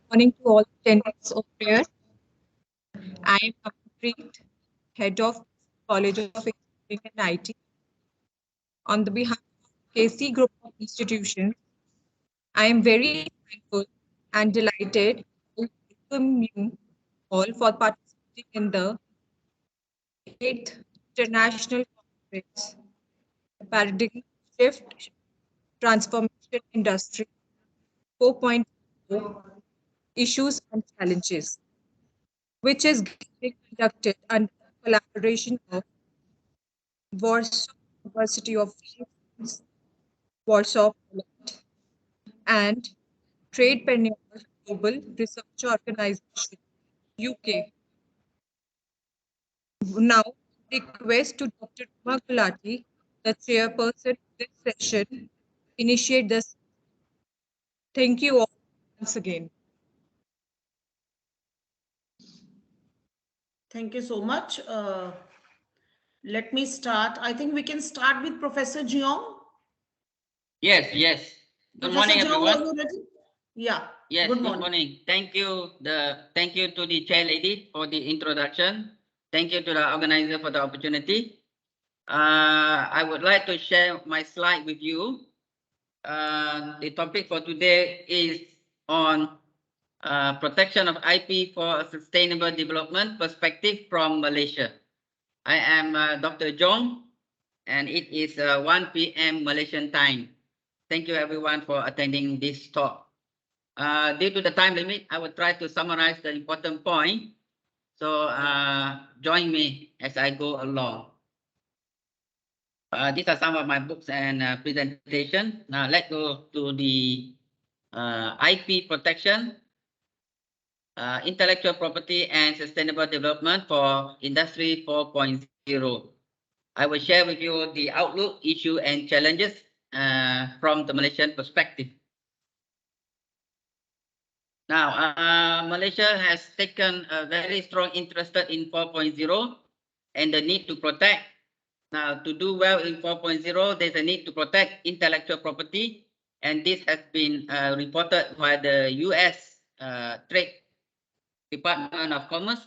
Morning to all attendees of prayer. I am Amanpreet, Head of College of Engineering and IT. On the behalf of KC Group of Institutions, I am very thankful and delighted to welcome you all for participating in the 8th International Conference, Paradigm Shift Transformation Industry 4.0 Issues and Challenges, which is being conducted under collaboration of Warsaw University of Science, Warsaw, Poland, and Tradepreneur Global Research Organization, UK. Now, request to Dr. Ruma Gulati, the chairperson of this session, initiate this. Thank you all once again. Thank you so much. Let me start. I think we can start with Professor Jeong. Yes, yes. Good Professor morning, Jeong, are everyone. you ready? Yeah. Yes, Good good morning. morning. Thank you to the chair lady for the introduction. Thank you to the organizer for the opportunity. I would like to share my slide with you. The topic for today is on protection of IP for a sustainable development perspective from Malaysia. I am Dr. Jeong, and it is 1 p.m. Malaysian time. Thank you everyone for attending this talk. Due to the time limit, I will try to summarize the important point. So join me as I go along. These are some of my books and presentation. Now let's go to the IP protection, intellectual property and sustainable development for Industry 4.0. I will share with you the outlook, issue and challenges from the Malaysian perspective. Now, Malaysia has taken a very strong interest in 4.0 and the need to protect. Now, to do well in 4.0, there's a need to protect intellectual property, and this has been reported by the US Trade Department of Commerce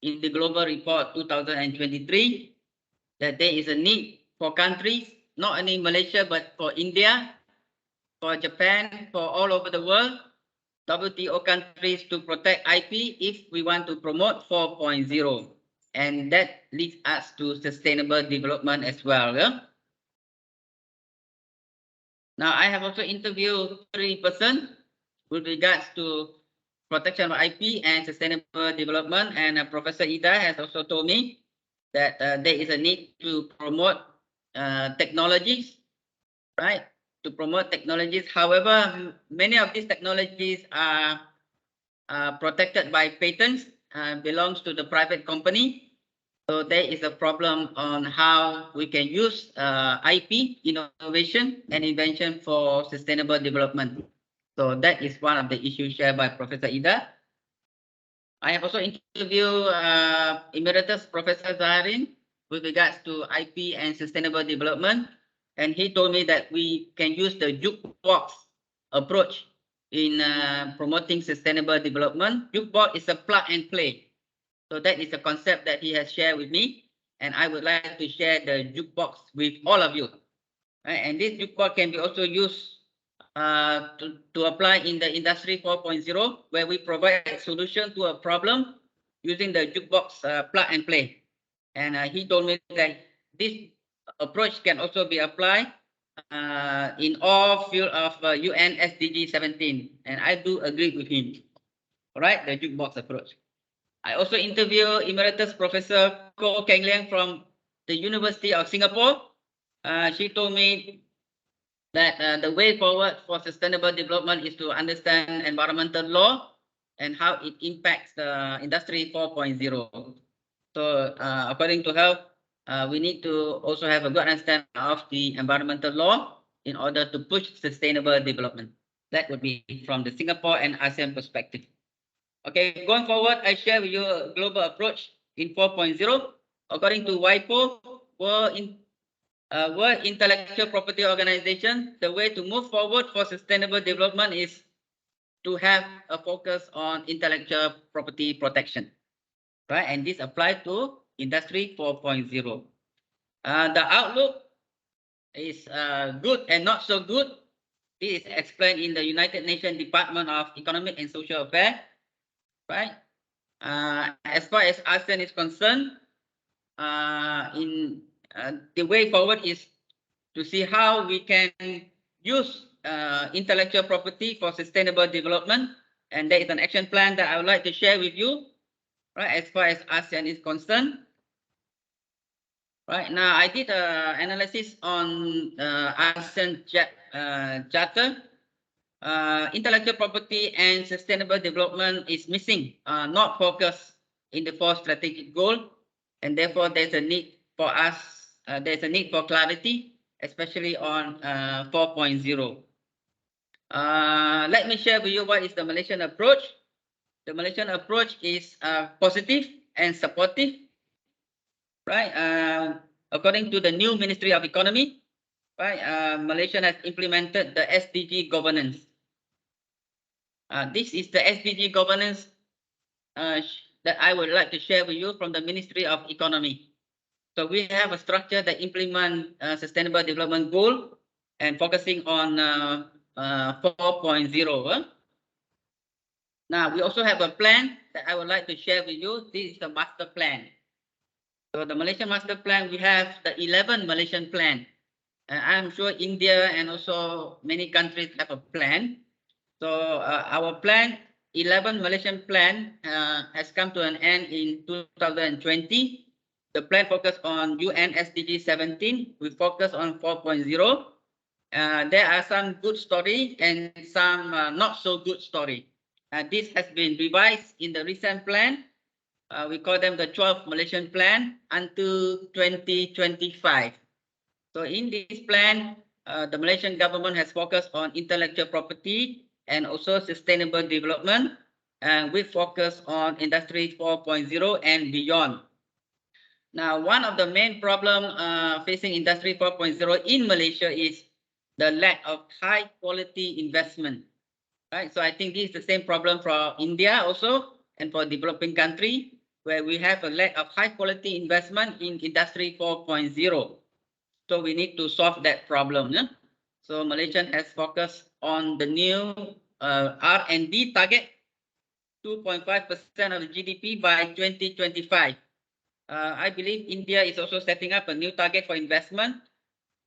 in the Global Report 2023, that there is a need for countries, not only Malaysia, but for India, for Japan, for all over the world, WTO countries to protect IP if we want to promote 4.0. And that leads us to sustainable development as well. Yeah? Now, I have also interviewed 3 persons with regards to protection of IP and sustainable development. And Professor Ida has also told me that there is a need to promote technologies, right? To promote technologies. However, many of these technologies are protected by patents, belongs to the private company. So there is a problem on how we can use IP, innovation and invention for sustainable development. So that is one of the issues shared by Professor Ida. I have also interviewed Emeritus Professor Zaharin with regards to IP and sustainable development. And he told me that we can use the jukebox approach in promoting sustainable development. Jukebox is a plug and play. So that is a concept that he has shared with me. And I would like to share the jukebox with all of you. Right? And this jukebox can be also used to apply in the industry 4.0, where we provide a solution to a problem using the jukebox plug and play. And he told me that this approach can also be applied in all field of UN SDG 17. And I do agree with him. All right, the jukebox approach. I also interviewed Emeritus Professor Koh Keng Liang from the University of Singapore. She told me that the way forward for sustainable development is to understand environmental law and how it impacts the industry 4.0. So according to her, we need to also have a good understanding of the environmental law in order to push sustainable development. That would be from the Singapore and ASEAN perspective. Okay, going forward, I share with you a global approach in 4.0. According to WIPO, World Intellectual Property Organization, the way to move forward for sustainable development is to have a focus on intellectual property protection, right? And this applies to Industry 4.0. The outlook is good and not so good. This is explained in the United Nations Department of Economic and Social Affairs, right? As far as ASEAN is concerned, the way forward is to see how we can use intellectual property for sustainable development, and there is an action plan that I would like to share with you, right? As far as ASEAN is concerned, right now I did an analysis on ASEAN Charter. Intellectual property and sustainable development is missing, not focused in the 4 strategic goal, and therefore there's a need for us, there's a need for clarity, especially on 4.0. Let me share with you what is the Malaysian approach. The Malaysian approach is positive and supportive, right? According to the new Ministry of Economy, right, Malaysia has implemented the SDG governance. This is the SDG governance that I would like to share with you from the Ministry of Economy. So we have a structure that implement sustainable development goal and focusing on 4.0. Now we also have a plan that I would like to share with you. This is the master plan. So the Malaysian master plan, we have the 11 Malaysian plan. I'm sure India and also many countries have a plan. So our plan, 11 Malaysian plan, has come to an end in 2020. The plan focused on UN SDG 17. We focus on 4.0. There are some good story and some not so good story. This has been revised in the recent plan. We call them the 12 Malaysian plan until 2025. So in this plan, the Malaysian government has focused on intellectual property and also sustainable development, and we focus on Industry 4.0 and beyond. Now, one of the main problem facing Industry 4.0 in Malaysia is the lack of high quality investment, right? So I think this is the same problem for India also and for developing country, where we have a lack of high quality investment in Industry 4.0. So we need to solve that problem. Yeah? So Malaysia has focused on the new R&D target, 2.5% of the GDP by 2025. I believe India is also setting up a new target for investment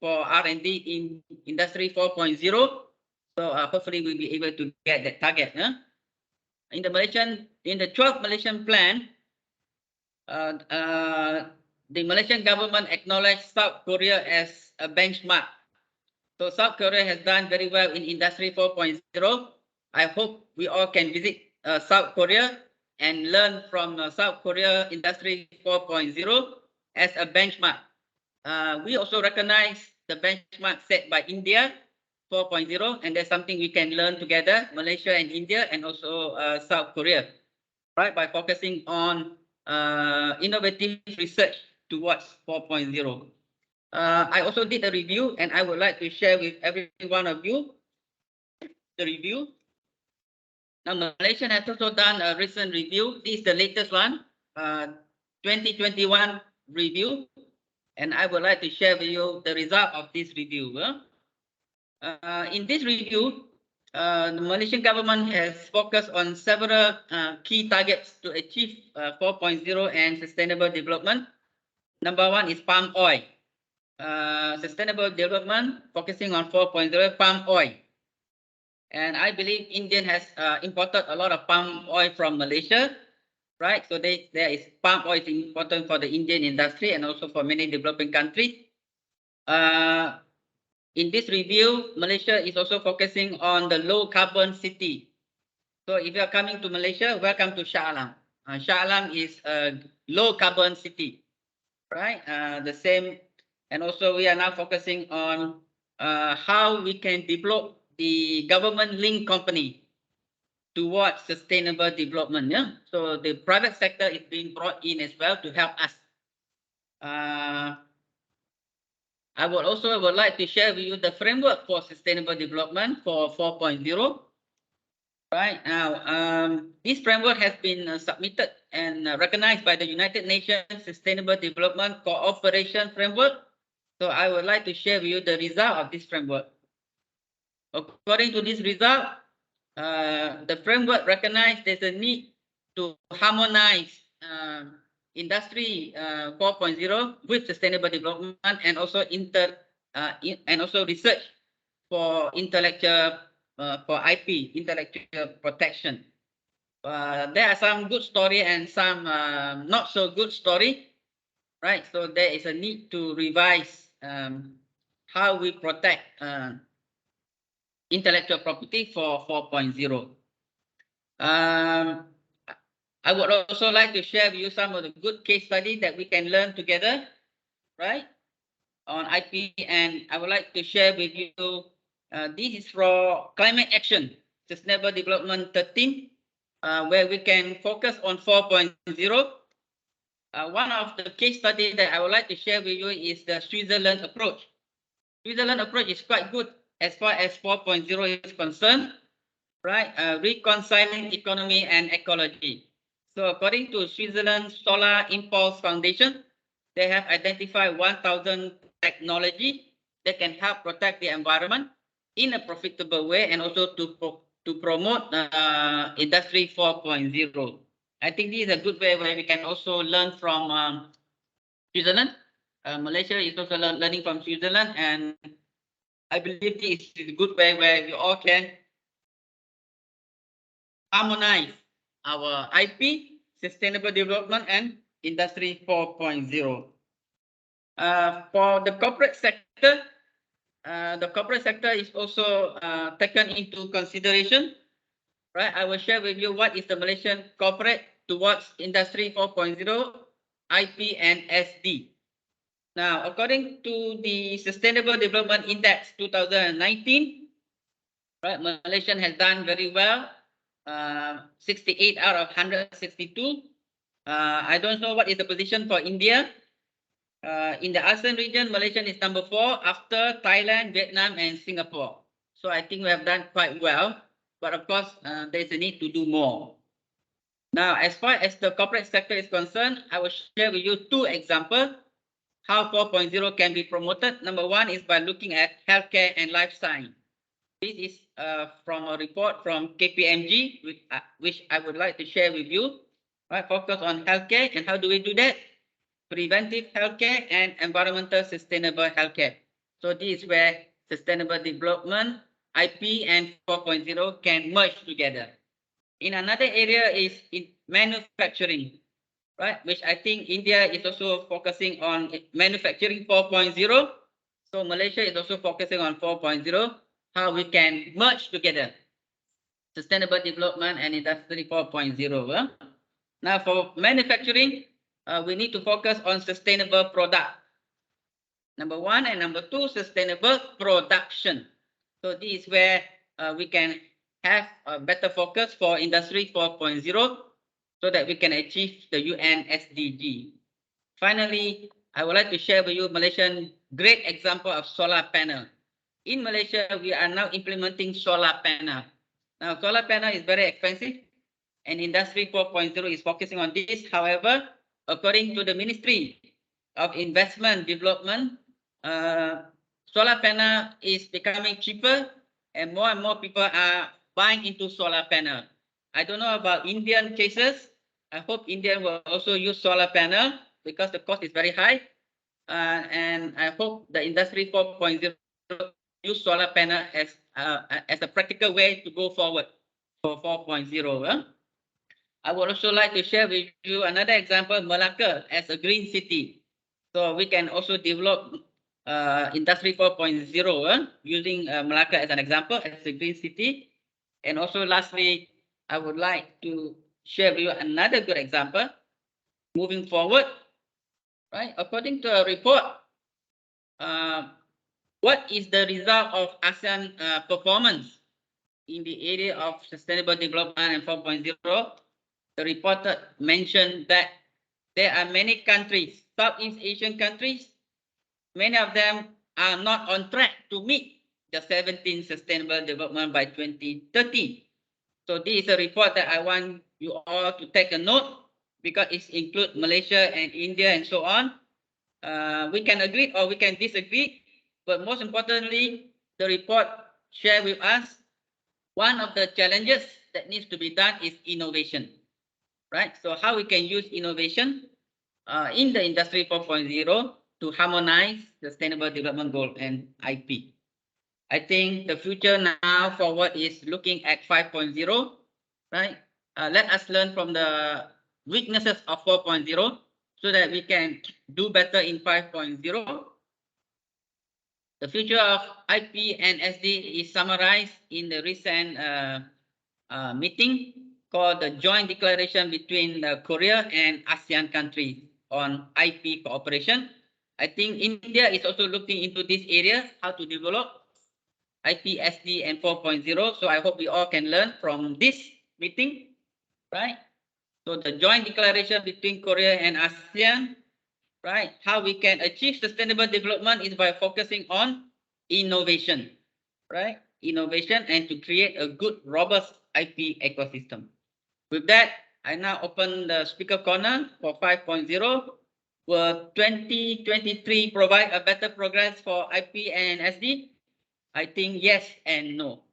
for R&D in Industry 4.0. So hopefully we'll be able to get that target. Yeah? In the 12th Malaysian plan, the Malaysian government acknowledged South Korea as a benchmark. So South Korea has done very well in Industry 4.0. I hope we all can visit South Korea and learn from South Korea Industry 4.0 as a benchmark. We also recognize the benchmark set by India 4.0, and there's something we can learn together, Malaysia and India, and also South Korea, right? By focusing on innovative research towards 4.0. I also did a review, and I would like to share with every one of you the review. Now, Malaysia has also done a recent review. This is the latest one, 2021 review, and I would like to share with you the result of this review. In this review, the Malaysian government has focused on several key targets to achieve 4.0 and sustainable development. Number one is palm oil. Sustainable development focusing on 4.0 palm oil. And I believe India has imported a lot of palm oil from Malaysia, right? So there is palm oil is important for the Indian industry and also for many developing countries. In this review, Malaysia is also focusing on the low carbon city. So if you are coming to Malaysia, welcome to Shah Alam. Shah Alam is a low carbon city, right? The same, and also we are now focusing on how we can develop the government-linked company towards sustainable development. Yeah? So the private sector is being brought in as well to help us. I would like to share with you the framework for sustainable development for 4.0. Right now, this framework has been submitted and recognized by the United Nations Sustainable Development Cooperation Framework. So I would like to share with you the result of this framework. According to this result, the framework recognized there's a need to harmonize industry 4.0 with sustainable development and also research for intellectual for IP, intellectual protection. There are some good story and some not so good story, right? So there is a need to revise how we protect intellectual property for 4.0. I would also like to share with you some of the good case study that we can learn together, right, on IP. And I would like to share with you, this is for climate action, sustainable development 13, where we can focus on 4.0. One of the case study that I would like to share with you is the Switzerland approach. Switzerland approach is quite good as far as 4.0 is concerned, right? Reconciling economy and ecology. So according to Switzerland Solar Impulse Foundation, they have identified 1,000 technology that can help protect the environment in a profitable way and also to promote industry 4.0. I think this is a good way where we can also learn from Switzerland. Malaysia is also learning from Switzerland, and I believe this is a good way where we all can harmonize our IP, sustainable development, and industry 4.0. For the corporate sector is also taken into consideration, right? I will share with you what is the Malaysian corporate towards industry 4.0, IP, and SD. Now, according to the Sustainable Development Index 2019, right, Malaysian has done very well, 68 out of 162. I don't know what is the position for India. In the ASEAN region, Malaysia is number 4 after Thailand, Vietnam, and Singapore. So I think we have done quite well, but of course, there's a need to do more. Now, as far as the corporate sector is concerned, I will share with you 2 examples how 4.0 can be promoted. Number 1 is by looking at healthcare and life science. This is from a report from KPMG, which I would like to share with you. Right, focus on healthcare, and how do we do that? Preventive healthcare and environmental sustainable healthcare. So this is where sustainable development, IP, and 4.0 can merge together. In another area is in manufacturing, right? Which I think India is also focusing on manufacturing 4.0. So Malaysia is also focusing on 4.0, how we can merge together sustainable development and industry 4.0. Now for manufacturing, we need to focus on sustainable product. Number 1 and number 2, sustainable production. So this is where we can have a better focus for industry 4.0 so that we can achieve the UN SDG. Finally, I would like to share with you Malaysian great example of solar panel. In Malaysia, we are now implementing solar panel. Now, solar panel is very expensive, and industry 4.0 is focusing on this. However, according to the Ministry of Investment Development, solar panel is becoming cheaper, and more people are buying into solar panel. I don't know about Indian cases. I hope India will also use solar panel because the cost is very high. And I hope the industry 4.0 use solar panel as a practical way to go forward for 4.0. I would also like to share with you another example, Malacca as a green city. So we can also develop industry 4.0 using Malacca as an example as a green city. And also lastly, I would like to share with you another good example moving forward, right? According to a report, what is the result of ASEAN performance in the area of sustainable development and 4.0? The report mentioned that there are many countries, Southeast Asian countries, many of them are not on track to meet the 17 sustainable development by 2030. So this is a report that I want you all to take a note because it includes Malaysia and India and so on. We can agree or we can disagree, but most importantly, the report share with us one of the challenges that needs to be done is innovation, right? So how we can use innovation in the industry 4.0 to harmonize sustainable development goal and IP. I think the future now forward is looking at 5.0, right? Let us learn from the weaknesses of 4.0 so that we can do better in 5.0. The future of IP and SD is summarized in the recent meeting called the Joint Declaration between Korea and ASEAN countries on IP cooperation. I think India is also looking into this area, how to develop IP, SD, and 4.0. So I hope we all can learn from this meeting, right? So the joint declaration between Korea and ASEAN, right? How we can achieve sustainable development is by focusing on innovation, right? Innovation and to create a good, robust IP ecosystem. With that, I now open the speaker corner for 5.0. Will 2023 provide a better progress for IP and SD? I think yes and no.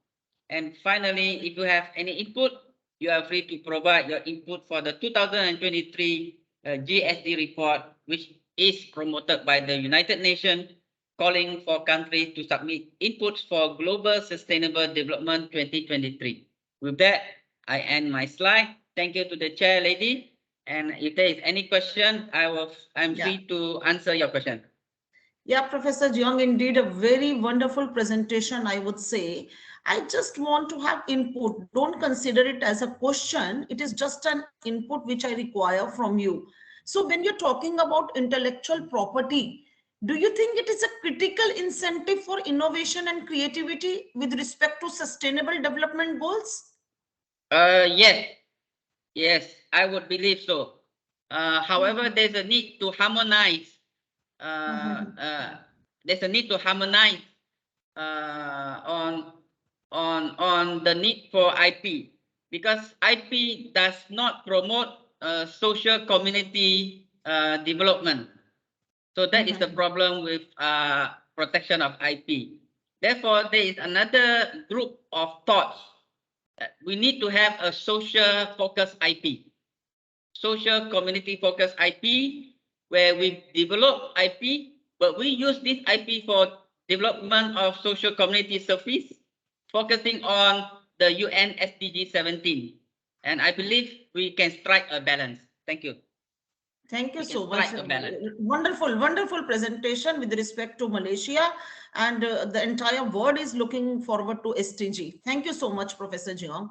And finally, if you have any input, you are free to provide your input for the 2023 GSD report, which is promoted by the United Nations, calling for countries to submit inputs for Global Sustainable Development 2023. With that, I end my slide. Thank you to the chair lady. And if there is any question, I'm free to answer your question. Yeah, Professor Jeong, indeed a very wonderful presentation, I would say. I just want to have input. Don't consider it as a question. It is just an input which I require from you. So when you're talking about intellectual property, do you think it is a critical incentive for innovation and creativity with respect to sustainable development goals? Yes, yes, I would believe so. However, there's a need to harmonize. There's a need to harmonize on the need for IP because IP does not promote social community development. So that is the problem with protection of IP. Therefore, there is another group of thoughts. We need to have a social focused IP, social community focused IP, where we develop IP, but we use this IP for development of social community service, focusing on the UN SDG 17. And I believe we can strike a balance. Thank you. Thank you so much. Wonderful, wonderful presentation with respect to Malaysia, and the entire world is looking forward to SDG. Thank you so much, Professor Jeong.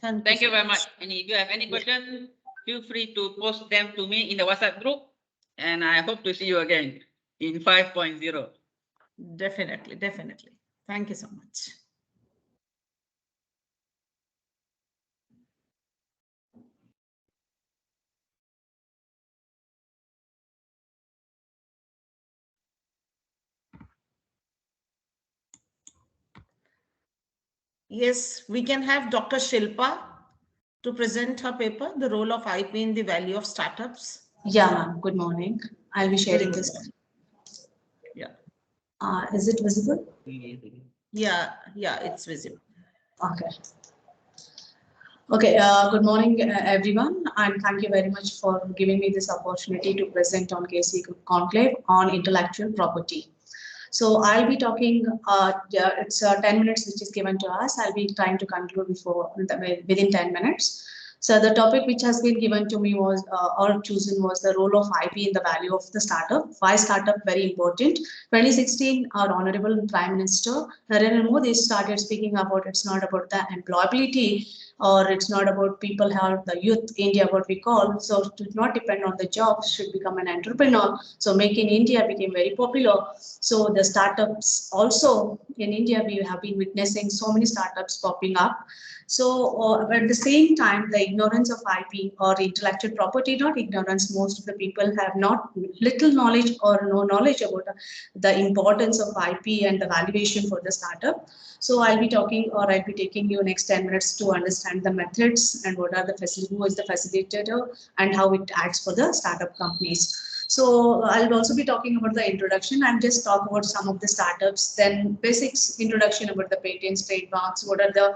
Thank you very much. And if you have any questions, feel free to post them to me in the WhatsApp group. And I hope to see you again in 5.0. Definitely, definitely. Thank you so much. Yes, we can have Dr. Shilpa to present her paper, The Role of IP in the Value of Startups. Yeah, ma'am. Good morning. I'll be sharing this. Yeah. Is it visible? Yeah, it's visible. Okay. Okay, good morning, everyone, and thank you very much for giving me this opportunity to present on KC Conclave on intellectual property. So I'll be talking, it's 10 minutes which is given to us. I'll be trying to conclude within 10 minutes. So the topic which has been given to me was, or chosen was the role of IP in the value of the startup. Why startup very important? 2016, our Honorable Prime Minister Narendra Modi started speaking about it's not about the employability, or it's not about people have the youth India, what we call. So to not depend on the jobs, should become an entrepreneur. So Make in India became very popular. So the startups also in India, we have been witnessing so many startups popping up. So at the same time, the ignorance of IP or intellectual property, not ignorance, most of the people have not little knowledge or no knowledge about the importance of IP and the valuation for the startup. So I'll be talking, or I'll be taking you next 10 minutes to understand and the methods and what are the who is the facilitator and how it acts for the startup companies. So I'll also be talking about the introduction and just talk about some of the startups, then basics introduction about the patents, trademarks, what are the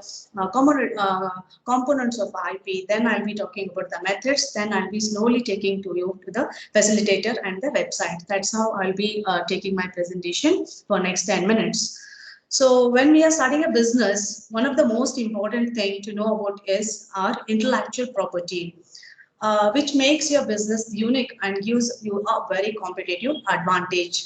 components of IP. Then I'll be talking about the methods. Then I'll be slowly taking to you to the facilitator and the website. That's how I'll be taking my presentation for next 10 minutes. So when we are starting a business, one of the most important thing to know about is our intellectual property. Which makes your business unique and gives you a very competitive advantage.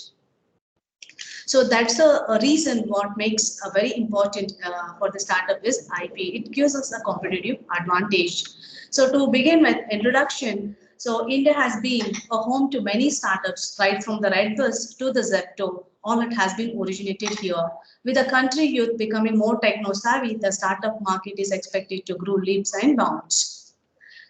So that's a reason what makes a very important for the startup is IP. It gives us a competitive advantage. So to begin with introduction, so India has been a home to many startups, right from the Red Bus to the Zepto. All it has been originated here. With the country youth becoming more techno savvy, the startup market is expected to grow leaps and bounds.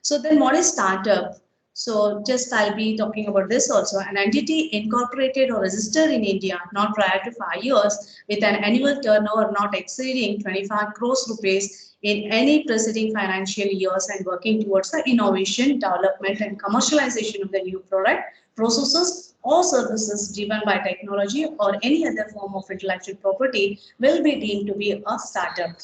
So then what is startup? So just I'll be talking about this also. An entity incorporated or registered in India not prior to 5 years with an annual turnover not exceeding 25 crores rupees in any preceding financial years and working towards the innovation, development and commercialization of the new product, processes or services driven by technology or any other form of intellectual property will be deemed to be a startup.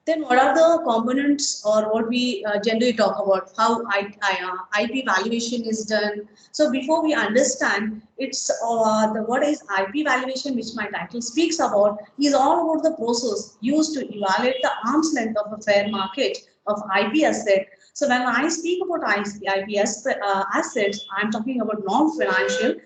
Then what are the components or what we generally talk about, how IP valuation is done. So before we understand, it's what is IP valuation, which my title speaks about, is all about the process used to evaluate the arm's length of a fair market of IP asset. So when I speak about IP assets, I'm talking about non-financial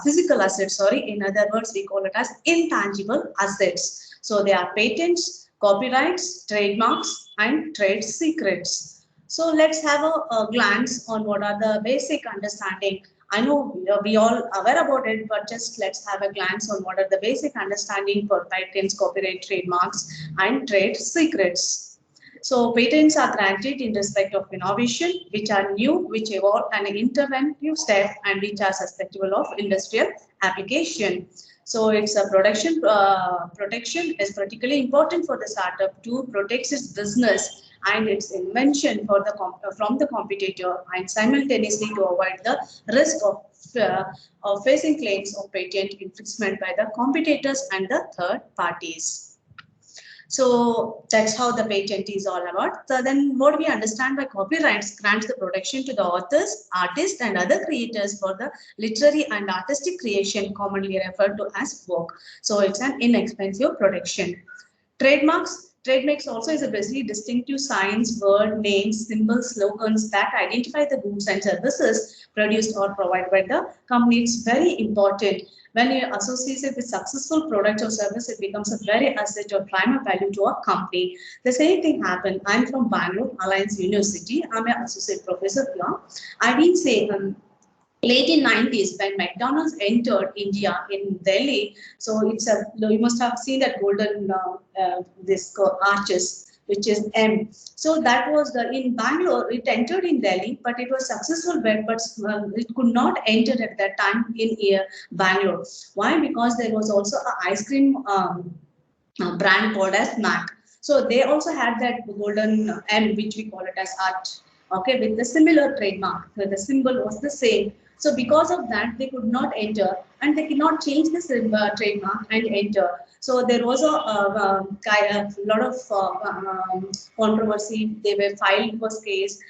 physical assets, sorry. In other words, we call it as intangible assets. So they are patents, copyrights, trademarks, and trade secrets. So let's have a glance on what are the basic understanding. I know we all aware about it, but just let's have a glance on what are the basic understanding for patents, copyright, trademarks, and trade secrets. So patents are granted in respect of innovation, which are new, which evolve an interventive step, and which are susceptible of industrial application. So it's a protection is particularly important for the startup to protect its business and its invention for the from the competitor, and simultaneously to avoid the risk of facing claims of patent infringement by the competitors and the third parties. So that's how the patent is all about. So then what we understand by copyrights grants the protection to the authors, artists and other creators for the literary and artistic creation commonly referred to as Phuoc. So it's an inexpensive protection. Trademarks also is a basically distinctive signs, word, names, symbols, slogans that identify the goods and services produced or provided by the company. It's very important. When you associate it with successful product or service, it becomes a very asset or prime value to a company. The same thing happened. I'm from Bangalore, Alliance University. I'm an associate professor here. I've been saying late in 90s when McDonald's entered India in Delhi. So it's you must have seen that golden arches, which is M. So that was in Bangalore, it entered in Delhi, but it was successful but it could not enter at that time in Bangalore. Why? Because there was also an ice cream brand called as Mac. So they also had that golden M, which we call it as art, okay, with the similar trademark. So the symbol was the same. So because of that, they could not enter and they cannot change this trademark and enter. So there was a lot of controversy. They were filed for case.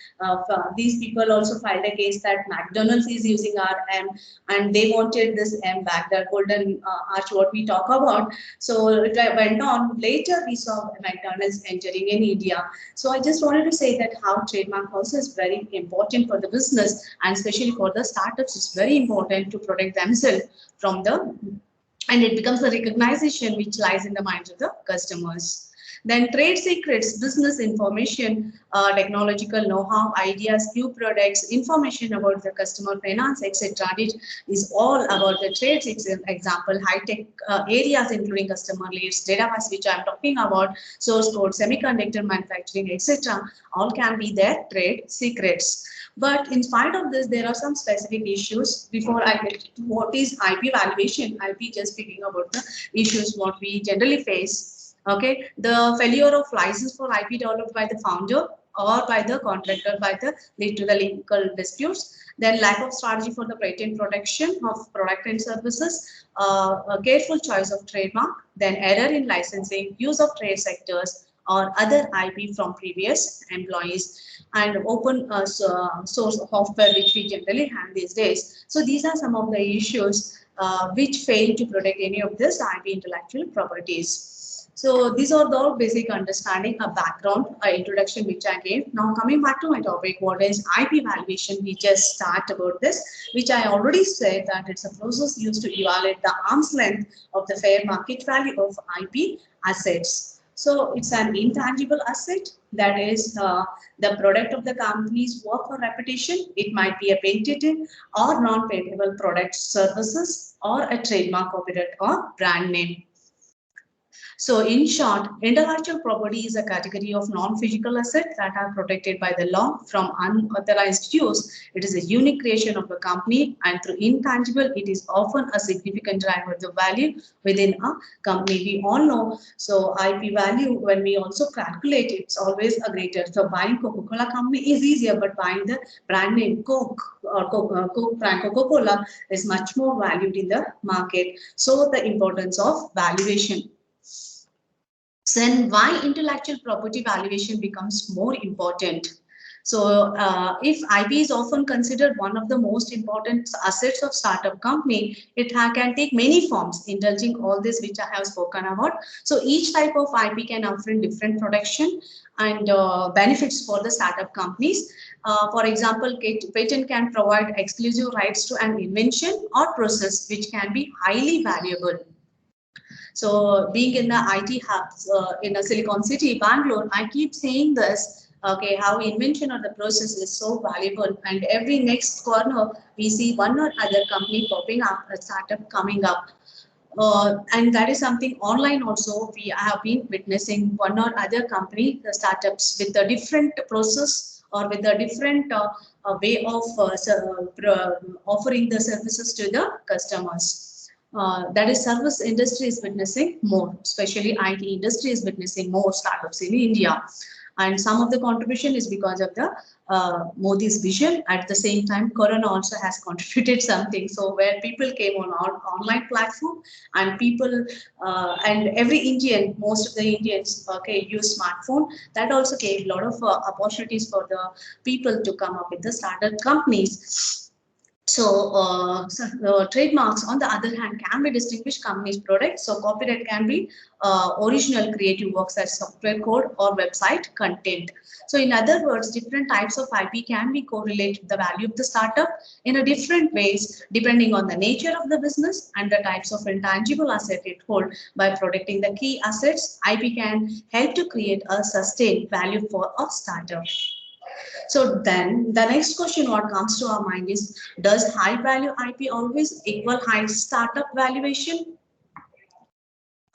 These people also filed a case that McDonald's is using our M and they wanted this M back, the golden arch what we talk about. So it went on. Later we saw McDonald's entering in India. So I just wanted to say that how trademark also is very important for the business and especially for the startups. It's very important to protect themselves from and it becomes a recognition which lies in the minds of the customers. Then trade secrets, business information, technological know-how, ideas, new products, information about the customer finance, etc. It is all about the trade secrets. Example, high-tech areas including customer leads, database which I'm talking about, source code, semiconductor manufacturing, etc. All can be their trade secrets. But in spite of this, there are some specific issues. Before I get to what is IP valuation, I'll be just speaking about the issues what we generally face. Okay, the failure of license for IP developed by the founder or by the contractor lead to the legal disputes. Then lack of strategy for the patent protection of product and services, a careful choice of trademark, then error in licensing, use of trade sectors or other IP from previous employees, and open source software which we generally have these days. So these are some of the issues which fail to protect any of this IP intellectual properties. So these are the basic understanding, a background, introduction which I gave. Now coming back to my topic, what is IP valuation? We just start about this, which I already said that it's a process used to evaluate the arm's length of the fair market value of IP assets. So it's an intangible asset, that is the product of the company's work or reputation. It might be a patented or non-patentable product, services, or a trademark, copyright, or brand name. So in short, intellectual property is a category of non-physical assets that are protected by the law from unauthorized use. It is a unique creation of a company, and through intangible, it is often a significant driver of the value within a company. We all know, so IP value, when we also calculate, it's always a greater. So buying Coca-Cola company is easier, but buying the brand name Coke or Coke brand Coca-Cola is much more valued in the market. So the importance of valuation. Then why intellectual property valuation becomes more important? So if IP is often considered one of the most important assets of startup company, it can take many forms, indulging all this which I have spoken about. So each type of IP can offer different protection and benefits for the startup companies. For example, patent can provide exclusive rights to an invention or process which can be highly valuable. So being in the IT hubs in a Silicon City, Bangalore, I keep saying this, okay, how invention of the process is so valuable, and every next corner we see one or other company popping up, a startup coming up. And that is something online also we have been witnessing one or other company, the startups with a different process or with a different way of offering the services to the customers. That is service industry is witnessing more, especially IT industry is witnessing more startups in India. And some of the contribution is because of the Modi's vision. At the same time, Corona also has contributed something. So where people came on our online platform, and people and every Indian, most of the Indians, okay, use smartphone. That also gave a lot of opportunities for the people to come up with the startup companies. So, trademarks, on the other hand, can be distinguished company's products. So, copyright can be original creative works as software code or website content. So, in other words, different types of IP can be correlated with the value of the startup in a different ways, depending on the nature of the business and the types of intangible asset it holds. By protecting the key assets, IP can help to create a sustained value for a startup. So then the next question what comes to our mind is, does high value IP always equal high startup valuation?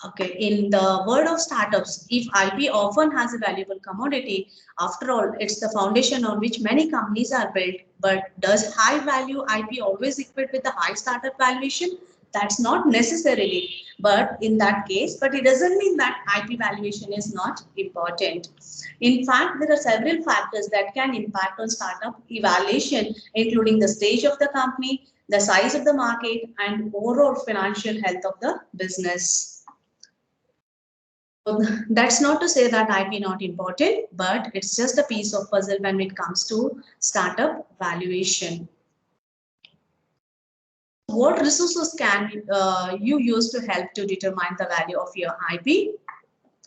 Okay, in the world of startups, if IP often has a valuable commodity, after all, it's the foundation on which many companies are built. But does high value IP always equate with the high startup valuation? That's not necessarily, but in that case, but it doesn't mean that IP valuation is not important. In fact, there are several factors that can impact on startup evaluation, including the stage of the company, the size of the market, and overall financial health of the business. That's not to say that IP not important, but it's just a piece of puzzle when it comes to startup valuation. What resources can you use to help to determine the value of your IP?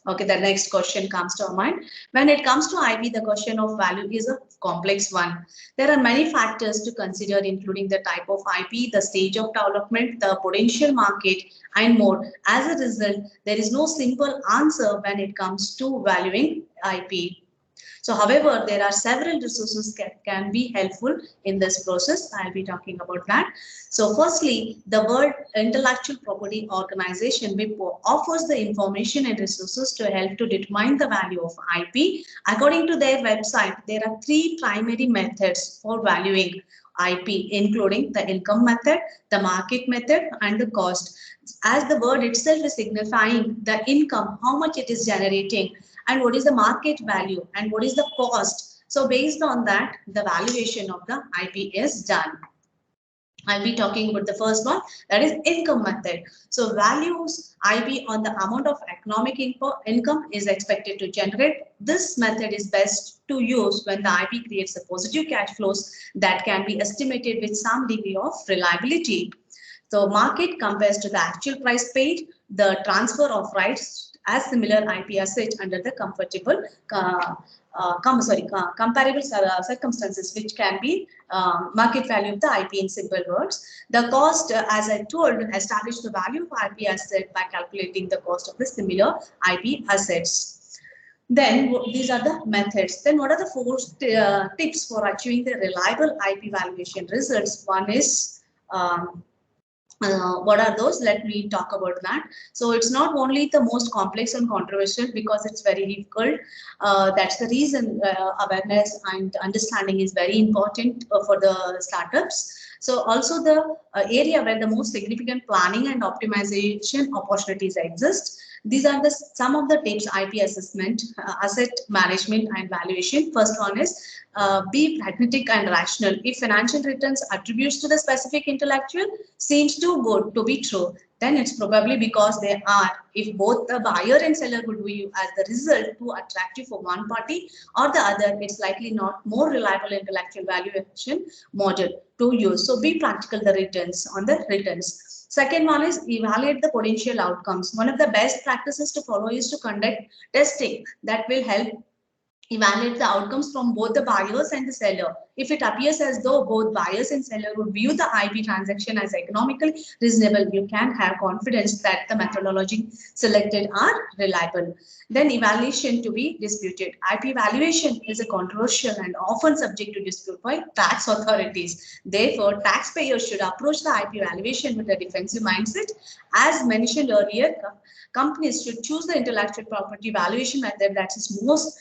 Okay, the next question comes to our mind. When it comes to IP, the question of value is a complex one. There are many factors to consider, including the type of IP, the stage of development, the potential market, and more. As a result, there is no simple answer when it comes to valuing IP. So, however, there are several resources that can be helpful in this process. I'll be talking about that. So, firstly, the World Intellectual Property Organization, WIPO, offers the information and resources to help to determine the value of IP. According to their website, there are three primary methods for valuing IP, including the income method, the market method, and the cost. As the word itself is signifying the income, how much it is generating, and what is the market value, and what is the cost. So based on that, the valuation of the IP is done. I'll be talking about the first one, that is income method. So values IB on the amount of economic income is expected to generate. This method is best to use when the IB creates a positive cash flows that can be estimated with some degree of reliability. So market compares to the actual price paid, the transfer of rights as similar IP assets under the comparable circumstances, which can be market value of the IP in simple words. The cost, as I told, establish the value of IP asset by calculating the cost of the similar IP assets. Then these are the methods. Then what are the four tips for achieving the reliable IP valuation results? One is what are those? Let me talk about that. So it's not only the most complex and controversial because it's very difficult. That's the reason awareness and understanding is very important for the startups. So also the area where the most significant planning and optimization opportunities exist. These are the some of the tips: IP assessment, asset management, and valuation. First one is be pragmatic and rational. If financial returns attributes to the specific intellectual seems too good to be true, then it's probably because they are. If both the buyer and seller would view as the result too attractive for one party or the other, it's likely not more reliable intellectual valuation model to use. So be practical the returns on the returns. Second one is evaluate the potential outcomes. One of the best practices to follow is to conduct testing that will help evaluate the outcomes from both the buyers and the seller. If it appears as though both buyers and seller would view the IP transaction as economically reasonable, you can have confidence that the methodology selected are reliable. Then evaluation to be disputed. IP valuation is a controversial and often subject to dispute by tax authorities. Therefore, taxpayers should approach the IP valuation with a defensive mindset. As mentioned earlier, companies should choose the intellectual property valuation method that is most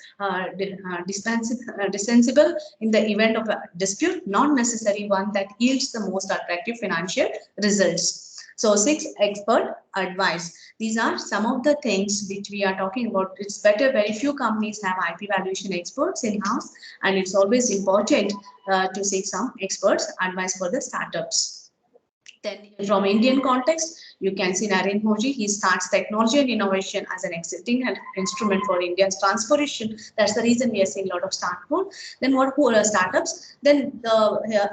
dispensable in the event of a dispute, not necessarily one that yields the most attractive financial results. So 6, expert advice. These are some of the things which we are talking about. It's better, very few companies have IP valuation experts in-house, and it's always important to seek some experts advice for the startups. Then from Indian context, you can see Narendra Modi, he starts technology and innovation as an existing instrument for India's transformation. That's the reason we are seeing a lot of startups. Then who are startups? Then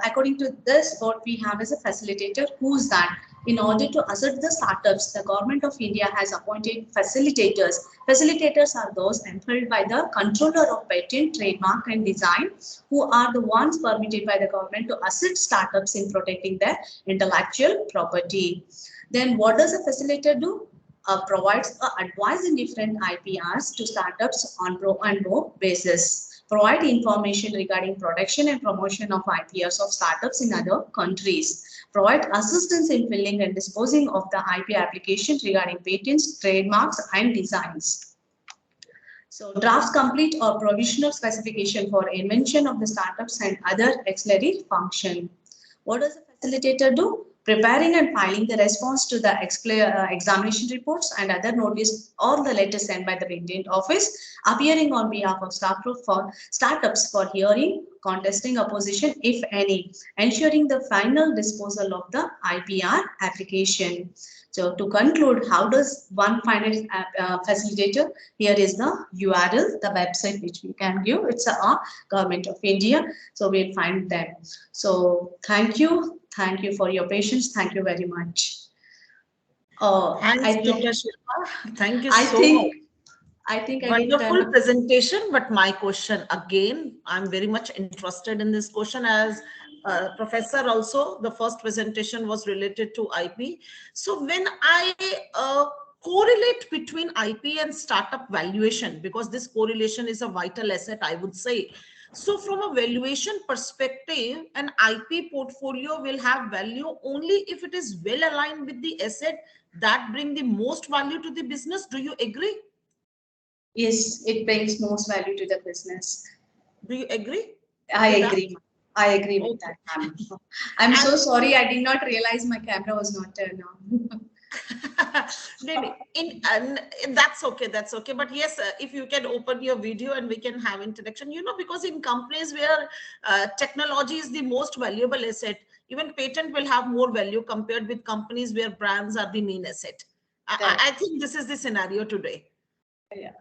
according to this, what we have is a facilitator. Who's that? In order to assist the startups, the government of India has appointed facilitators. Facilitators are those employed by the controller of patent, trademark, and design, who are the ones permitted by the government to assist startups in protecting their intellectual property. Then what does a facilitator do? Provides advice in different IPRs to startups on pro and no basis. Provide information regarding protection and promotion of IPRs of startups in other countries. Provide assistance in filling and disposing of the IP applications regarding patents, trademarks, and designs. So drafts complete or provisional specification for invention of the startups and other auxiliary function. What does the facilitator do? Preparing and filing the response to the examination reports and other notice or the letter sent by the patent office, appearing on behalf of startups for hearing, contesting opposition, if any, ensuring the final disposal of the IPR application. So to conclude, how does one find a facilitator? Here is the URL, the website which we can give. It's a Government of India. So we'll find them. So thank you. Thank you for your patience. Thank you very much. Thanks, Dr. Shilpa. Thank you so much. I think wonderful presentation, but my question again, I'm very much interested in this question as professor also, the first presentation was related to IP. So when I correlate between IP and startup valuation, because this correlation is a vital asset, I would say. So from a valuation perspective, an IP portfolio will have value only if it is well aligned with the asset that bring the most value to the business. Do you agree? Yes, it brings most value to the business. Do you agree? I agree. I agree with that, ma'am. I'm so sorry. I did not realize my camera was not turned on. That's okay, that's okay, but yes, if you can open your video and we can have interaction, because in companies where technology is the most valuable asset, even patent will have more value compared with companies where brands are the main asset. I think this is the scenario today. Yeah.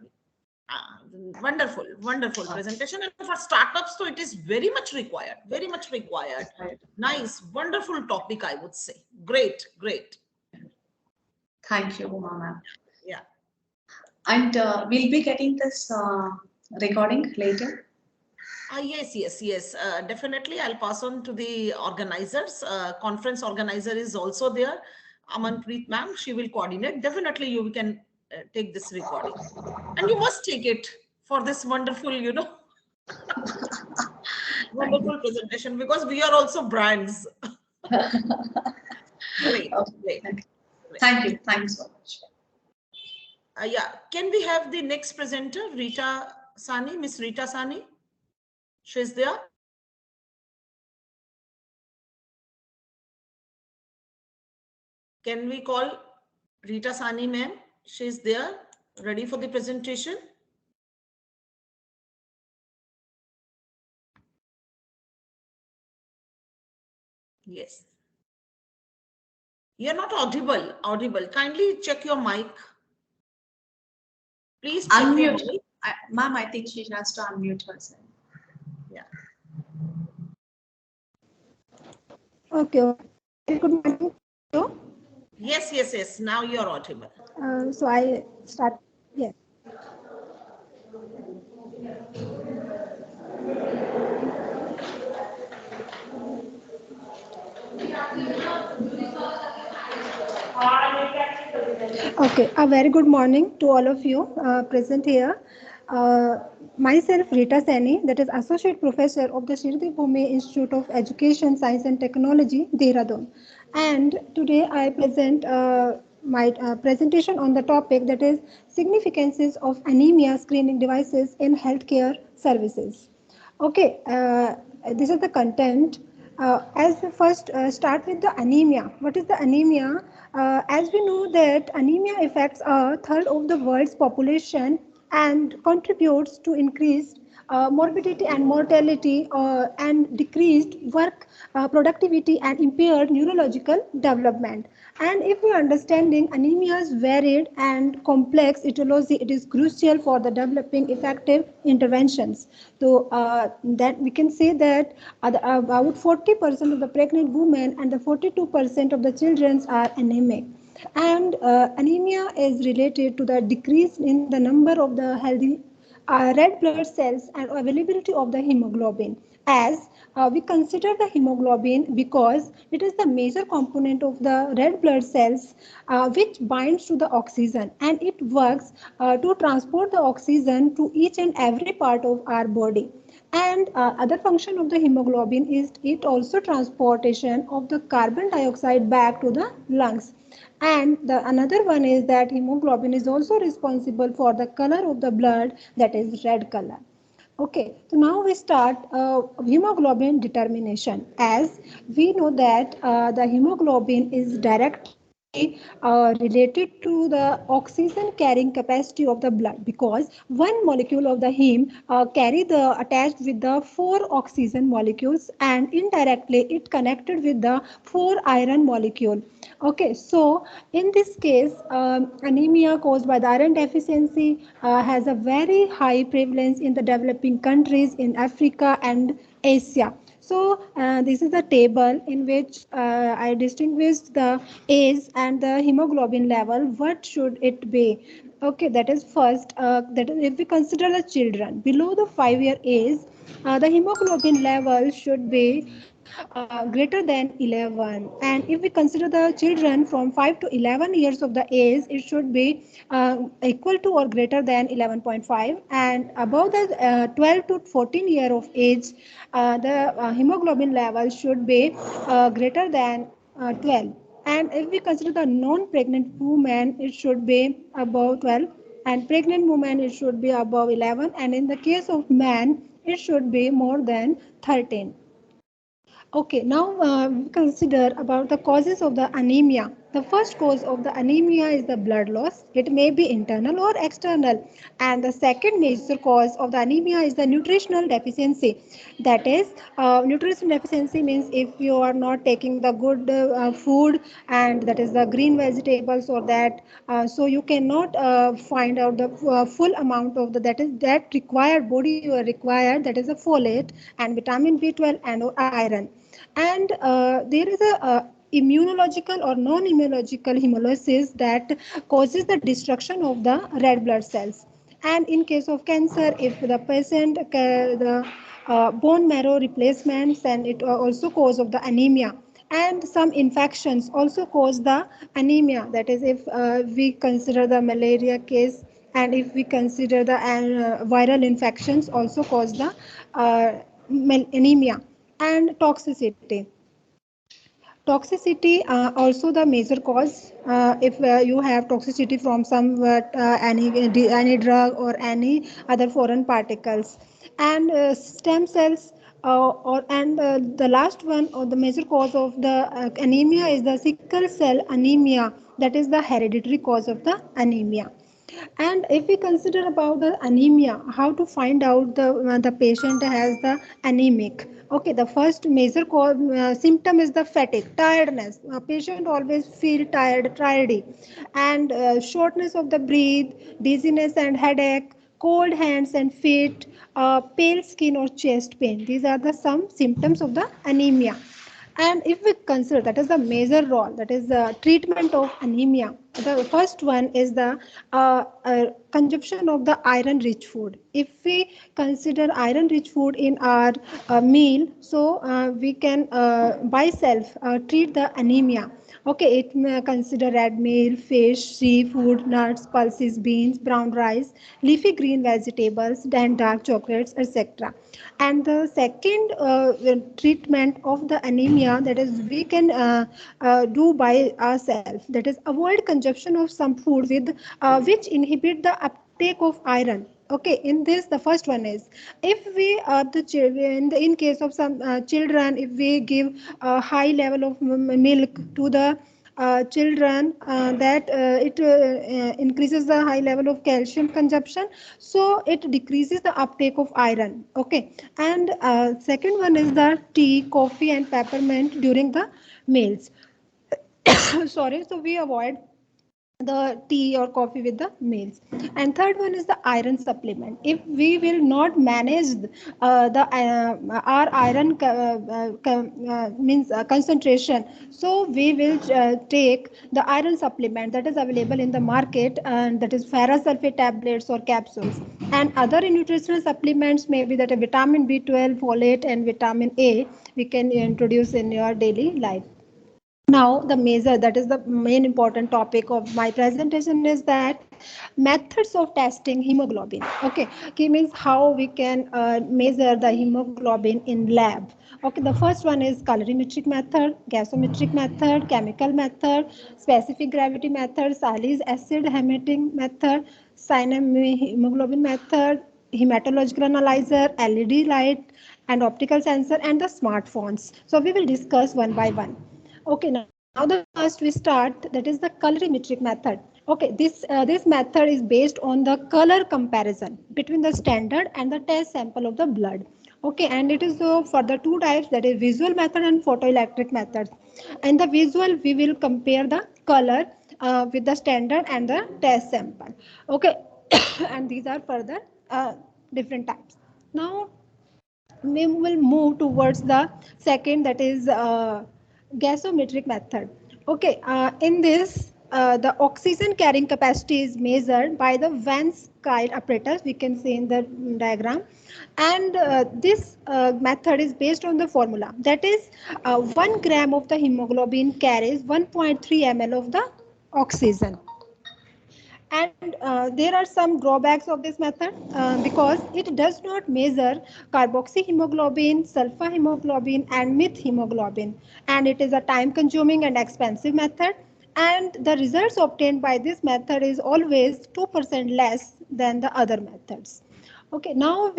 Wonderful, wonderful presentation. And for startups, so it is very much required, very much required. Nice, wonderful topic, I would say. Great, great. Thank you, ma'am. Yeah. And we'll be getting this recording later. Yes, yes, yes. Definitely, I'll pass on to the organizers. Conference organizer is also there. Amanpreet ma'am, she will coordinate. Definitely, you can take this recording. And you must take it for this wonderful, wonderful presentation, because we are also brands. Great, great. Thank you. Thank you so much. Yeah, can we have the next presenter, Rita Sani, Miss Rita Sani? She's there. Can we call Rita Sani ma'am? She's there, ready for the presentation. Yes. You're not audible. Audible. Kindly check your mic. Please check Unmute. your mic. Ma'am, I think she has to unmute herself. Yeah. Okay. Good morning. Yes, yes, yes. Now you're audible. So I start. Yes. Okay. A very good morning to all of you present here. Uh, Myself, Rita Sani, that is Associate Professor of the Shirdi Bhumi Institute of Education, Science and Technology, Dehradun. And today I present my presentation on the topic that is significances of anemia screening devices in healthcare services. Okay, this is the content. As we first start with the anemia. What is the anemia? As we know that anemia affects a third of the world's population and contributes to increased morbidity and mortality and decreased work productivity and impaired neurological development. And if we are understanding anemia's varied and complex etiology, it is crucial for the developing effective interventions. So that we can say that about 40% of the pregnant women and the 42% of the children are anemic. And anemia is related to the decrease in the number of the healthy red blood cells and availability of the hemoglobin, as we consider the hemoglobin because it is the major component of the red blood cells which binds to the oxygen, and it works to transport the oxygen to each and every part of our body. And other function of the hemoglobin is it also transportation of the carbon dioxide back to the lungs. And the another one is that hemoglobin is also responsible for the color of the blood, that is red color. Okay, so now we start hemoglobin determination. As we know that the hemoglobin is directly related to the oxygen carrying capacity of the blood, because one molecule of the heme carry the attached with the four oxygen molecules, and indirectly it connected with the four iron molecule. Okay, so in this case, anemia caused by the iron deficiency has a very high prevalence in the developing countries in Africa and Asia. So this is the table in which I distinguished the age and the hemoglobin level. What should it be? Okay, that is first. That is, if we consider the children below the 5-year age, the hemoglobin level should be greater than 11. And if we consider the children from 5 to 11 years of the age, it should be equal to or greater than 11.5. And above the 12 to 14 year of age, the hemoglobin level should be greater than 12. And if we consider the non-pregnant woman, it should be above 12, and pregnant woman it should be above 11, and in the case of man it should be more than 13. Okay, now we consider about the causes of the anemia. The first cause of the anemia is the blood loss. It may be internal or external. And the second major cause of the anemia is the nutritional deficiency. That is, nutrition deficiency means if you are not taking the good food, and that is the green vegetables or that, so you cannot find out the full amount of the that required body you are required, that is a folate and vitamin B12 and iron. And there is a immunological or non-immunological hemolysis that causes the destruction of the red blood cells. And in case of cancer, if the patient the bone marrow replacements, and it also cause of the anemia. And some infections also cause the anemia, that is if we consider the malaria case, and if we consider the viral infections also cause the uh, anemia. And toxicity. Toxicity also the major cause. If you have toxicity from some any drug or any other foreign particles. And stem cells, or and the last one, or the major cause of the anemia is the sickle cell anemia, that is the hereditary cause of the anemia. And if we consider about the anemia, how to find out the patient has the anemic. Okay, the first major symptom is the fatigue, tiredness. A patient always feel tired, tired, and shortness of the breath, dizziness and headache, cold hands and feet, pale skin or chest pain. These are the some symptoms of the anemia. And if we consider, that is the major role, that is the treatment of anemia. The first one is the consumption of the iron rich food. If we consider iron rich food in our meal, so we can by self treat the anemia. Okay, it may consider red meal, fish, seafood, nuts, pulses, beans, brown rice, leafy green vegetables, and dark chocolates, etc. And the second treatment of the anemia, that is we can do by ourselves, that is avoid consumption of some food with which inhibit the uptake of iron. Okay, in this the first one is, if we the children, in case of some children, if we give a high level of milk to the children, that it increases the high level of calcium consumption, so it decreases the uptake of iron. Okay, and second one is the tea, coffee and peppermint during the meals. Sorry, so we avoid the tea or coffee with the meals. And third one is the iron supplement. If we will not manage the our iron means concentration, so we will take the iron supplement that is available in the market, and that is ferrous sulfate tablets or capsules. And other nutritional supplements may be that a vitamin B12, folate and vitamin A we can introduce in your daily life. Now the measure, that is the main important topic of my presentation, is that methods of testing hemoglobin. Okay, okay, means how we can measure the hemoglobin in lab. Okay, the first one is colorimetric method, gasometric method, chemical method, specific gravity method, Sally's acid hemeting method, hemoglobin method, hematological analyzer, LED light and optical sensor, and the smartphones. So we will discuss one by one. Okay, now the first we start, that is the colorimetric method. Okay, this method is based on the color comparison between the standard and the test sample of the blood. Okay, and it is for the two types, that is visual method and photoelectric methods. In the visual, we will compare the color with the standard and the test sample. Okay, and these are further different types. Now we will move towards the second, that is gasometric method. Okay, in this the oxygen carrying capacity is measured by the Vance kite apparatus, we can see in the diagram. And this method is based on the formula, that is 1 gram of the hemoglobin carries 1.3 ml of the oxygen. And there are some drawbacks of this method, because it does not measure carboxyhemoglobin, sulfur hemoglobin and meth hemoglobin, and it is a time consuming and expensive method, and the results obtained by this method is always 2% less than the other methods. Okay, now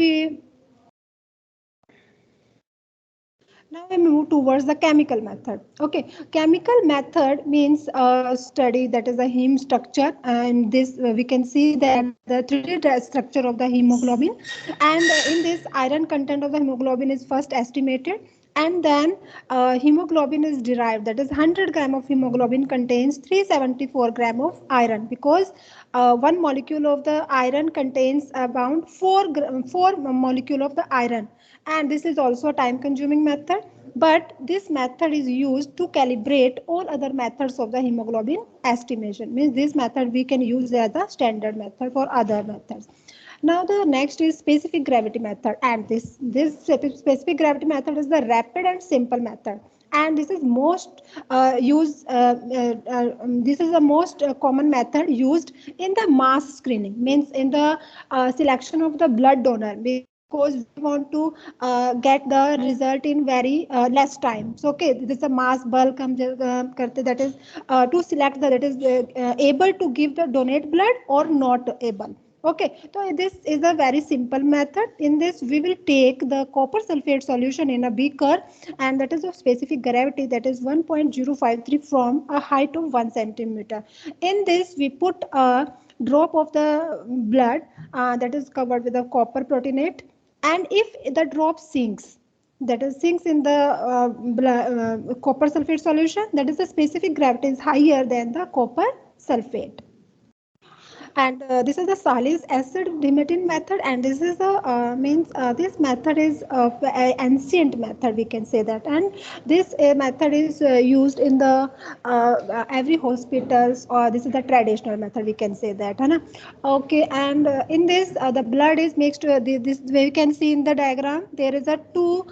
Now we move towards the chemical method. Okay, chemical method means a study that is a heme structure. In this, we can see that the 3D structure of the hemoglobin, and in this, iron content of the hemoglobin is first estimated, and then hemoglobin is derived. That is, 100 gram of hemoglobin contains 374 gram of iron, because one molecule of the iron contains about 4 molecule of the iron, and this is also a time consuming method, but this method is used to calibrate all other methods of the hemoglobin estimation. Means this method we can use as a standard method for other methods. Now the next is specific gravity method, and this specific gravity method is the rapid and simple method, and this is most this is the most common method used in the mass screening, means in the selection of the blood donor, because we want to get the result in very less time. So okay, this is a mass bulk karte, that is to select the, that is able to give the donate blood or not able. Okay, so this is a very simple method. In this, we will take the copper sulfate solution in a beaker, and that is of specific gravity, that is 1.053 from a height of 1 centimeter. In this, we put a drop of the blood that is covered with a copper proteinate, and if the drop sinks, that is sinks in the copper sulfate solution, that is the specific gravity is higher than the copper sulfate. And this is the salicylic acid dimethyl method, and this is the means this method is ancient method, we can say that, and this method is used in the every hospitals, or this is the traditional method, we can say that, है ना? Okay, and in this the blood is mixed, this we can see in the diagram, there is a two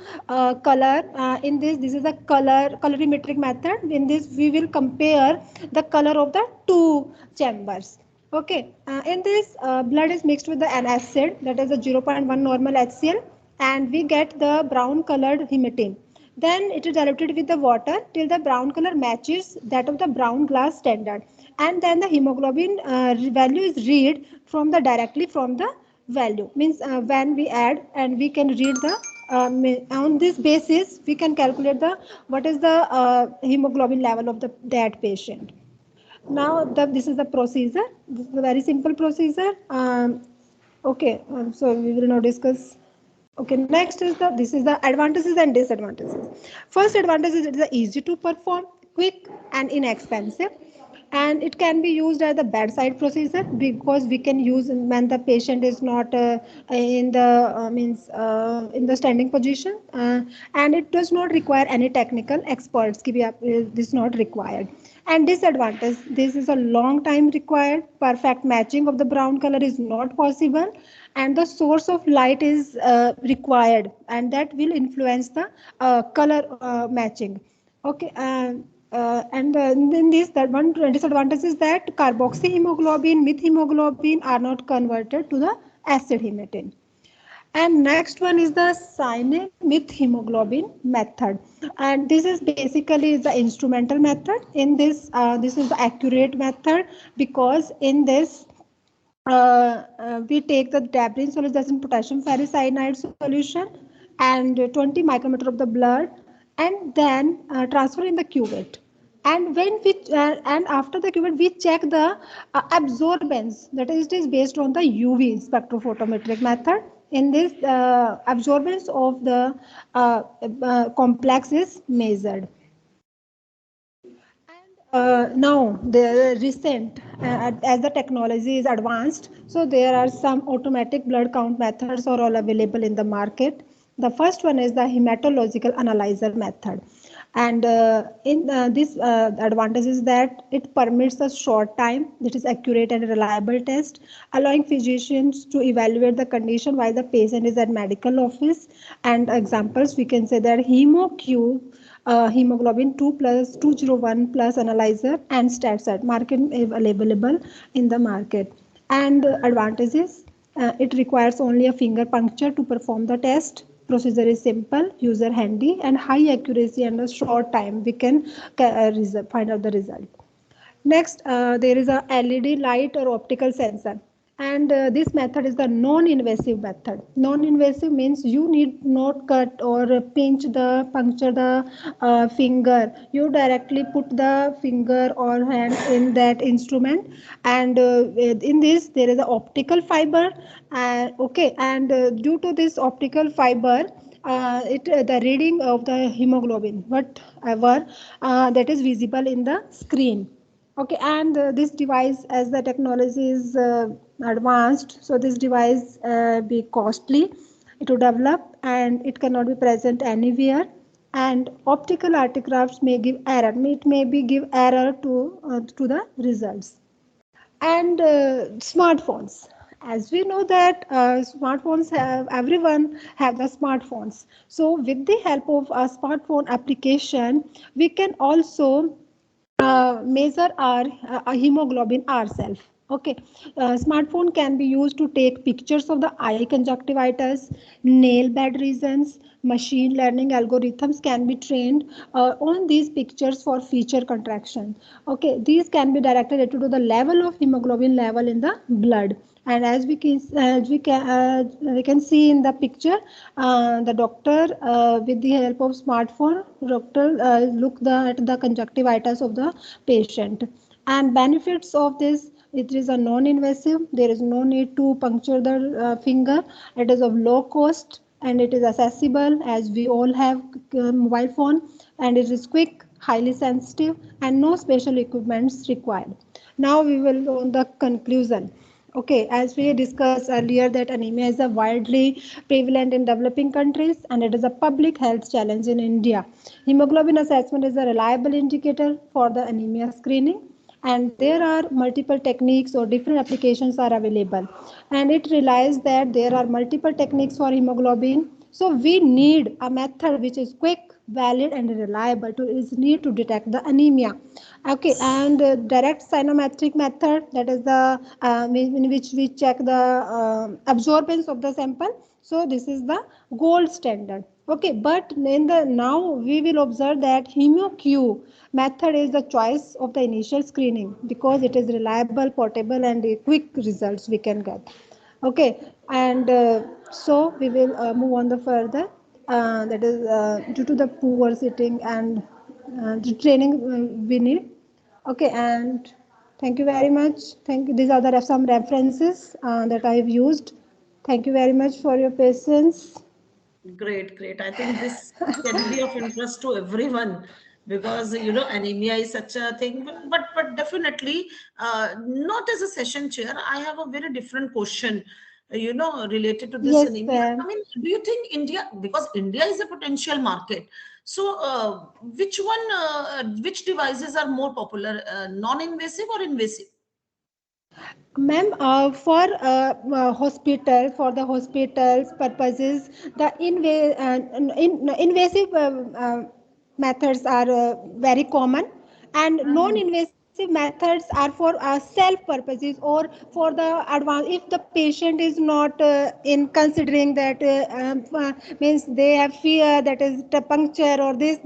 color in this is a colorimetric method. In this we will compare the color of the two chambers. Okay, in this blood is mixed with an acid, that is a 0.1 normal HCl, and we get the brown colored hematine. Then it is diluted with the water till the brown color matches that of the brown glass standard, and then the hemoglobin value is read from the directly from the value. Means when we add and we can read the on this basis we can calculate the what is the hemoglobin level of the that patient. Now this is the procedure. This is a very simple procedure. Okay, so we will now discuss. Okay, next is the this is the advantages and disadvantages. First advantage is it is easy to perform, quick and inexpensive, and it can be used as a bedside procedure, because we can use when the patient is not in the means in the standing position, and it does not require any technical experts ki bhi this is not required. And disadvantage, this is a long time required, perfect matching of the brown color is not possible, and the source of light is required, and that will influence the color matching. Okay, and then this that one disadvantage is that carboxyhemoglobin, methemoglobin are not converted to the acid hematine. And next one is the cyanic methemoglobin method, and this is basically the instrumental method. In this, this is the accurate method, because in this we take the debris solution, that's in potassium ferricyanide solution, and 20 micrometer of the blood, and then transfer in the cuvette. And when we and after the cuvette, we check the absorbance. That is, it is based on the UV spectrophotometric method. In this, absorbance of the complex is measured. Now the recent as the technology is advanced, so there are some automatic blood count methods are all available in the market. The first one is the hematological analyzer method, and in this advantage is that it permits a short time, that is accurate and reliable test, allowing physicians to evaluate the condition while the patient is at medical office. And examples we can say that HemoQ, hemoglobin 2 plus 201 plus analyzer, and StatSat market available in the market. And advantages, it requires only a finger puncture to perform the test. Procedure is simple, user handy, and high accuracy, and a short time we can find out the result. Next, there is a LED light or optical sensor, And this method is the non-invasive method. Non-invasive means you need not cut or pinch the puncture the finger. You directly put the finger or hand in that instrument, and in this there is an optical fiber. Okay, and due to this optical fiber, the reading of the hemoglobin whatever that is visible in the screen. Okay, and this device, as the technology is advanced, so this device be costly to develop, and it cannot be present anywhere. And optical artifacts may give error. It may be give error to the results. And smartphones, as we know that smartphones have everyone have the smartphones. So with the help of a smartphone application, we can also measure our hemoglobin ourselves. Okay, smartphone can be used to take pictures of the eye conjunctivitis, nail bed regions. Machine learning algorithms can be trained on these pictures for feature contraction. Okay, these can be directed to the level of hemoglobin level in the blood. And we can see in the picture, the doctor with the help of smartphone, doctor at the conjunctivitis of the patient. And benefits of this: it is a non-invasive, there is no need to puncture the finger, it is of low cost, and it is accessible as we all have mobile phone, and it is quick, highly sensitive, and no special equipments required. Now we will on the conclusion. Okay, as we discussed earlier that anemia is a widely prevalent in developing countries, and it is a public health challenge in India. Hemoglobin assessment is a reliable indicator for the anemia screening, and there are multiple techniques or different applications are available, and it relies that there are multiple techniques for hemoglobin. So we need a method which is quick, valid, and reliable to is need to detect the anemia. Okay, and direct cyanometric method, that is the in which we check the absorbance of the sample. So this is the gold standard. Okay, but in the now we will observe that HemoQ method is the choice of the initial screening because it is reliable, portable, and quick results we can get. Okay, and so we will move on the further. That is due to the poor sitting and the training we need. Okay, and thank you very much. Thank you. These are the some references that I have used. Thank you very much for your patience. Great, great. I think this can be of interest to everyone because anemia is such a thing. But definitely, not as a session chair. I have a very different question, related to this Yes, anemia. ma'am. I mean, do you think India, because India is a potential market, so which devices are more popular, non-invasive or invasive? Ma'am, for the hospitals purposes, the invasive methods are very common, and Mhm. non-invasive methods are for self purposes or for the advance. If the patient is not in considering that means they have fear that is the puncture or this,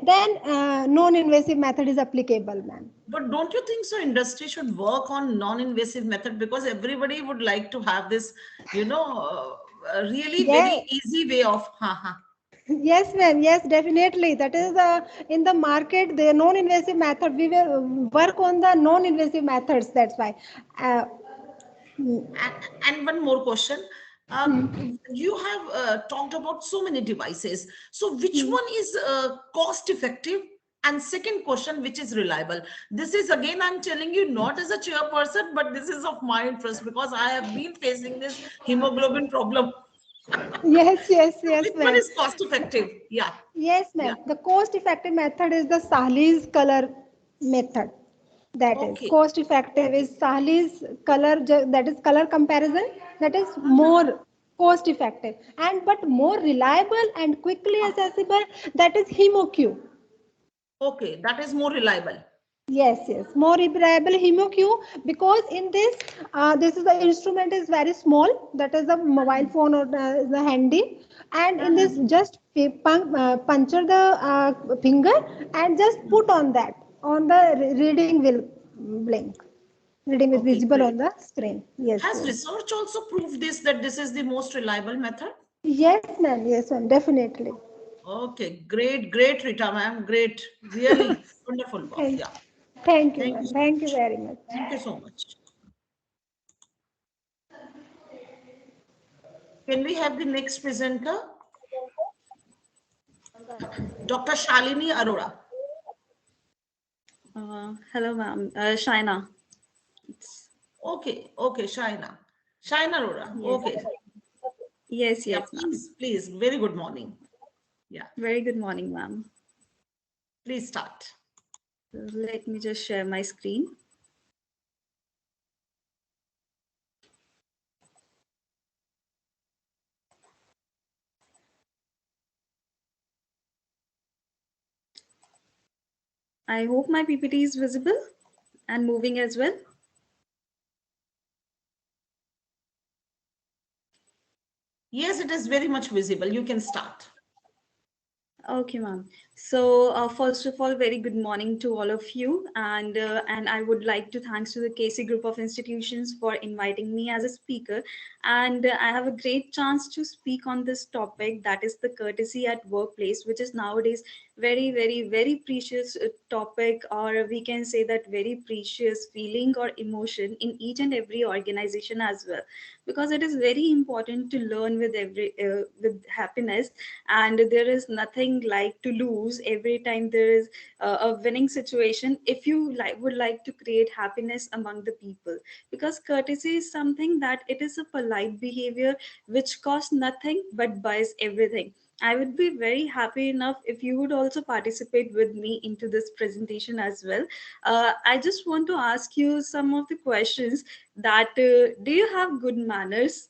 then non-invasive method is applicable, ma'am. But don't you think so? Industry should work on non-invasive method because everybody would like to have this, a really Yes. very easy way of. Haha. Yes, ma'am. Yes, definitely. That is in the market, the non-invasive method. We will work on the non-invasive methods. That's why. Uh, And one more question. You have talked about so many devices. So which mm, one is cost effective? And second question, which is reliable? This is again, I'm telling you, not as a chairperson, but this is of my interest because I have been facing this hemoglobin problem. yes, yes, So yes, which one ma'am. is cost effective? Yeah, Yes, yeah. ma'am. The cost-effective method is the Sahli's color method. That is Okay. cost-effective is Sahli's color. That is color comparison. That is Mhm. more cost-effective and but more reliable and quickly Ah, accessible. That is HemoQ. okay, that is more reliable. Yes, yes, more reliable HemoQ because in this, this is the instrument is very small. That is the mobile phone or the handy, and in this Mhm. just puncture the finger and just put on that on the reading will blink. reading is Okay, visible great. on the screen. Yes, Has yes. research also proved this, that this is the most reliable method? Yes, ma'am, definitely. Okay, great, great, Rita ma'am, great. Really wonderful work. Thank, Yeah. thank you, Thank you ma'am. so Thank you much. very much. Thank you so much. Can we have the next presenter? Dr. Shalini Arora. Hello, ma'am. Shaina. Okay, okay, Shaina. Shaina Arora. Yes. Okay. Yes, Yeah, yes, ma'am. please, please. Very good morning. Yeah, Very good morning, ma'am. please start. Let me just share my screen. I hope my PPT is visible and moving as well. Yes, it is very much visible. You can start. Okay, ma'am. So first of all, very good morning to all of you, and I would like to thanks to the KC Group of Institutions for inviting me as a speaker, and I have a great chance to speak on this topic, that is the courtesy at workplace, which is nowadays very, very, very precious topic, or we can say that very precious feeling or emotion in each and every organization as well, because it is very important to learn with every with happiness, and there is nothing like to lose every time there is a winning situation if you would like to create happiness among the people, because courtesy is something that it is a polite behavior which costs nothing but buys everything. I would be very happy enough if you would also participate with me into this presentation as well. I just want to ask you some of the questions that do you have good manners,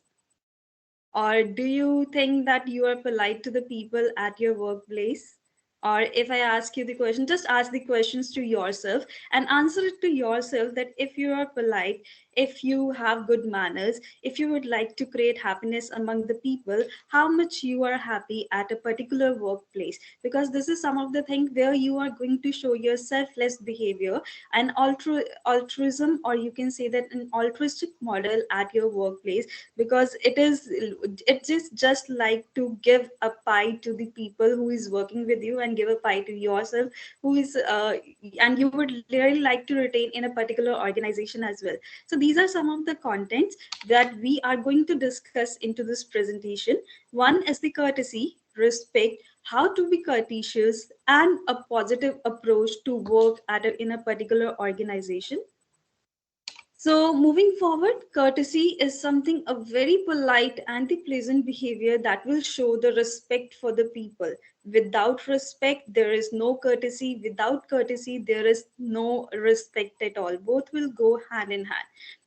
or do you think that you are polite to the people at your workplace? Or if I ask you the question, just ask the questions to yourself and answer it to yourself, that if you are polite, if you have good manners, if you would like to create happiness among the people, how much you are happy at a particular workplace? Because this is some of the things where you are going to show your selfless behavior and altruism, or you can say that an altruistic model at your workplace, because it is just like to give a pie to the people who is working with you and give a pie to yourself who is and you would really like to retain in a particular organization as well. So these are some of the contents that we are going to discuss into this presentation. One is the courtesy, respect, how to be courteous, and a positive approach to work in a particular organization. So, moving forward, courtesy is something a very polite and the pleasant behavior that will show the respect for the people. Without respect, there is no courtesy. Without courtesy, there is no respect at all. Both will go hand in hand.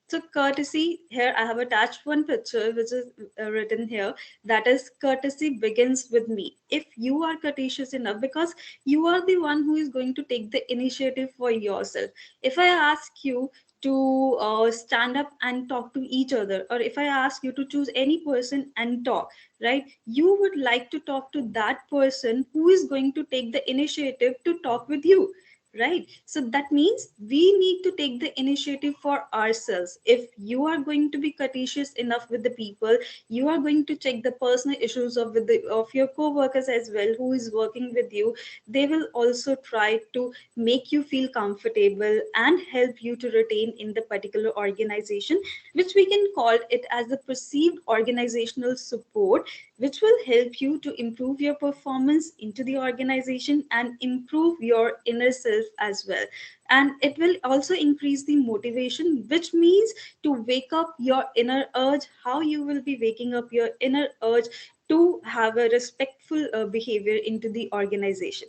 So, courtesy, here I have attached one picture which is written here, that is, courtesy begins with me. If you are courteous enough, because you are the one who is going to take the initiative for yourself. If I ask you to stand up and talk to each other, or if I ask you to choose any person and talk, right, you would like to talk to that person who is going to take the initiative to talk with you, right? So that means we need to take the initiative for ourselves. If you are going to be courteous enough with the people, you are going to check the personal issues of your co-workers as well who is working with you. They will also try to make you feel comfortable and help you to retain in the particular organization, which we can call it as the perceived organizational support, which will help you to improve your performance into the organization and improve your inner self as well. And it will also increase the motivation, which means to wake up your inner urge, how you will be waking up your inner urge to have a respectful behavior into the organization.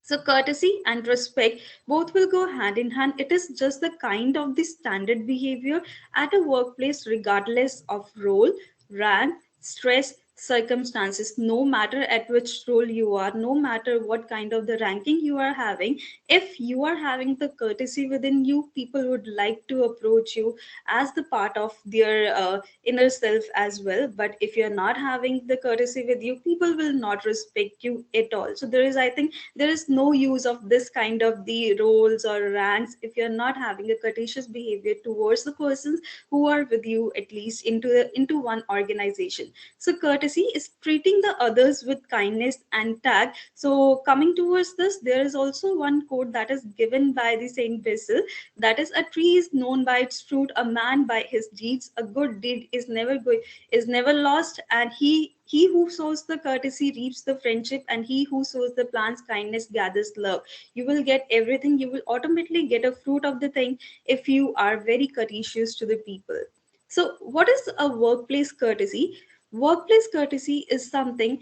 So courtesy and respect both will go hand in hand. It is just the kind of the standard behavior at a workplace, regardless of role, rank, stress, circumstances, no matter at which role you are, no matter what kind of the ranking you are having, if you are having the courtesy within you, people would like to approach you as the part of their inner self as well. But if you're not having the courtesy with you, people will not respect you at all. So there is, I think, there is no use of this kind of the roles or ranks if you're not having a courteous behavior towards the persons who are with you, at least into one organization. So courtesy is treating the others with kindness and tact. So coming towards this, there is also one quote that is given by the Saint Basil, that is, a tree is known by its fruit, a man by his deeds. A good deed is never lost, and he who sows the courtesy reaps the friendship, and he who sows the plants kindness gathers love. You will get everything, you will automatically get a fruit of the thing if you are very courteous to the people. So what is a workplace courtesy? Workplace courtesy is something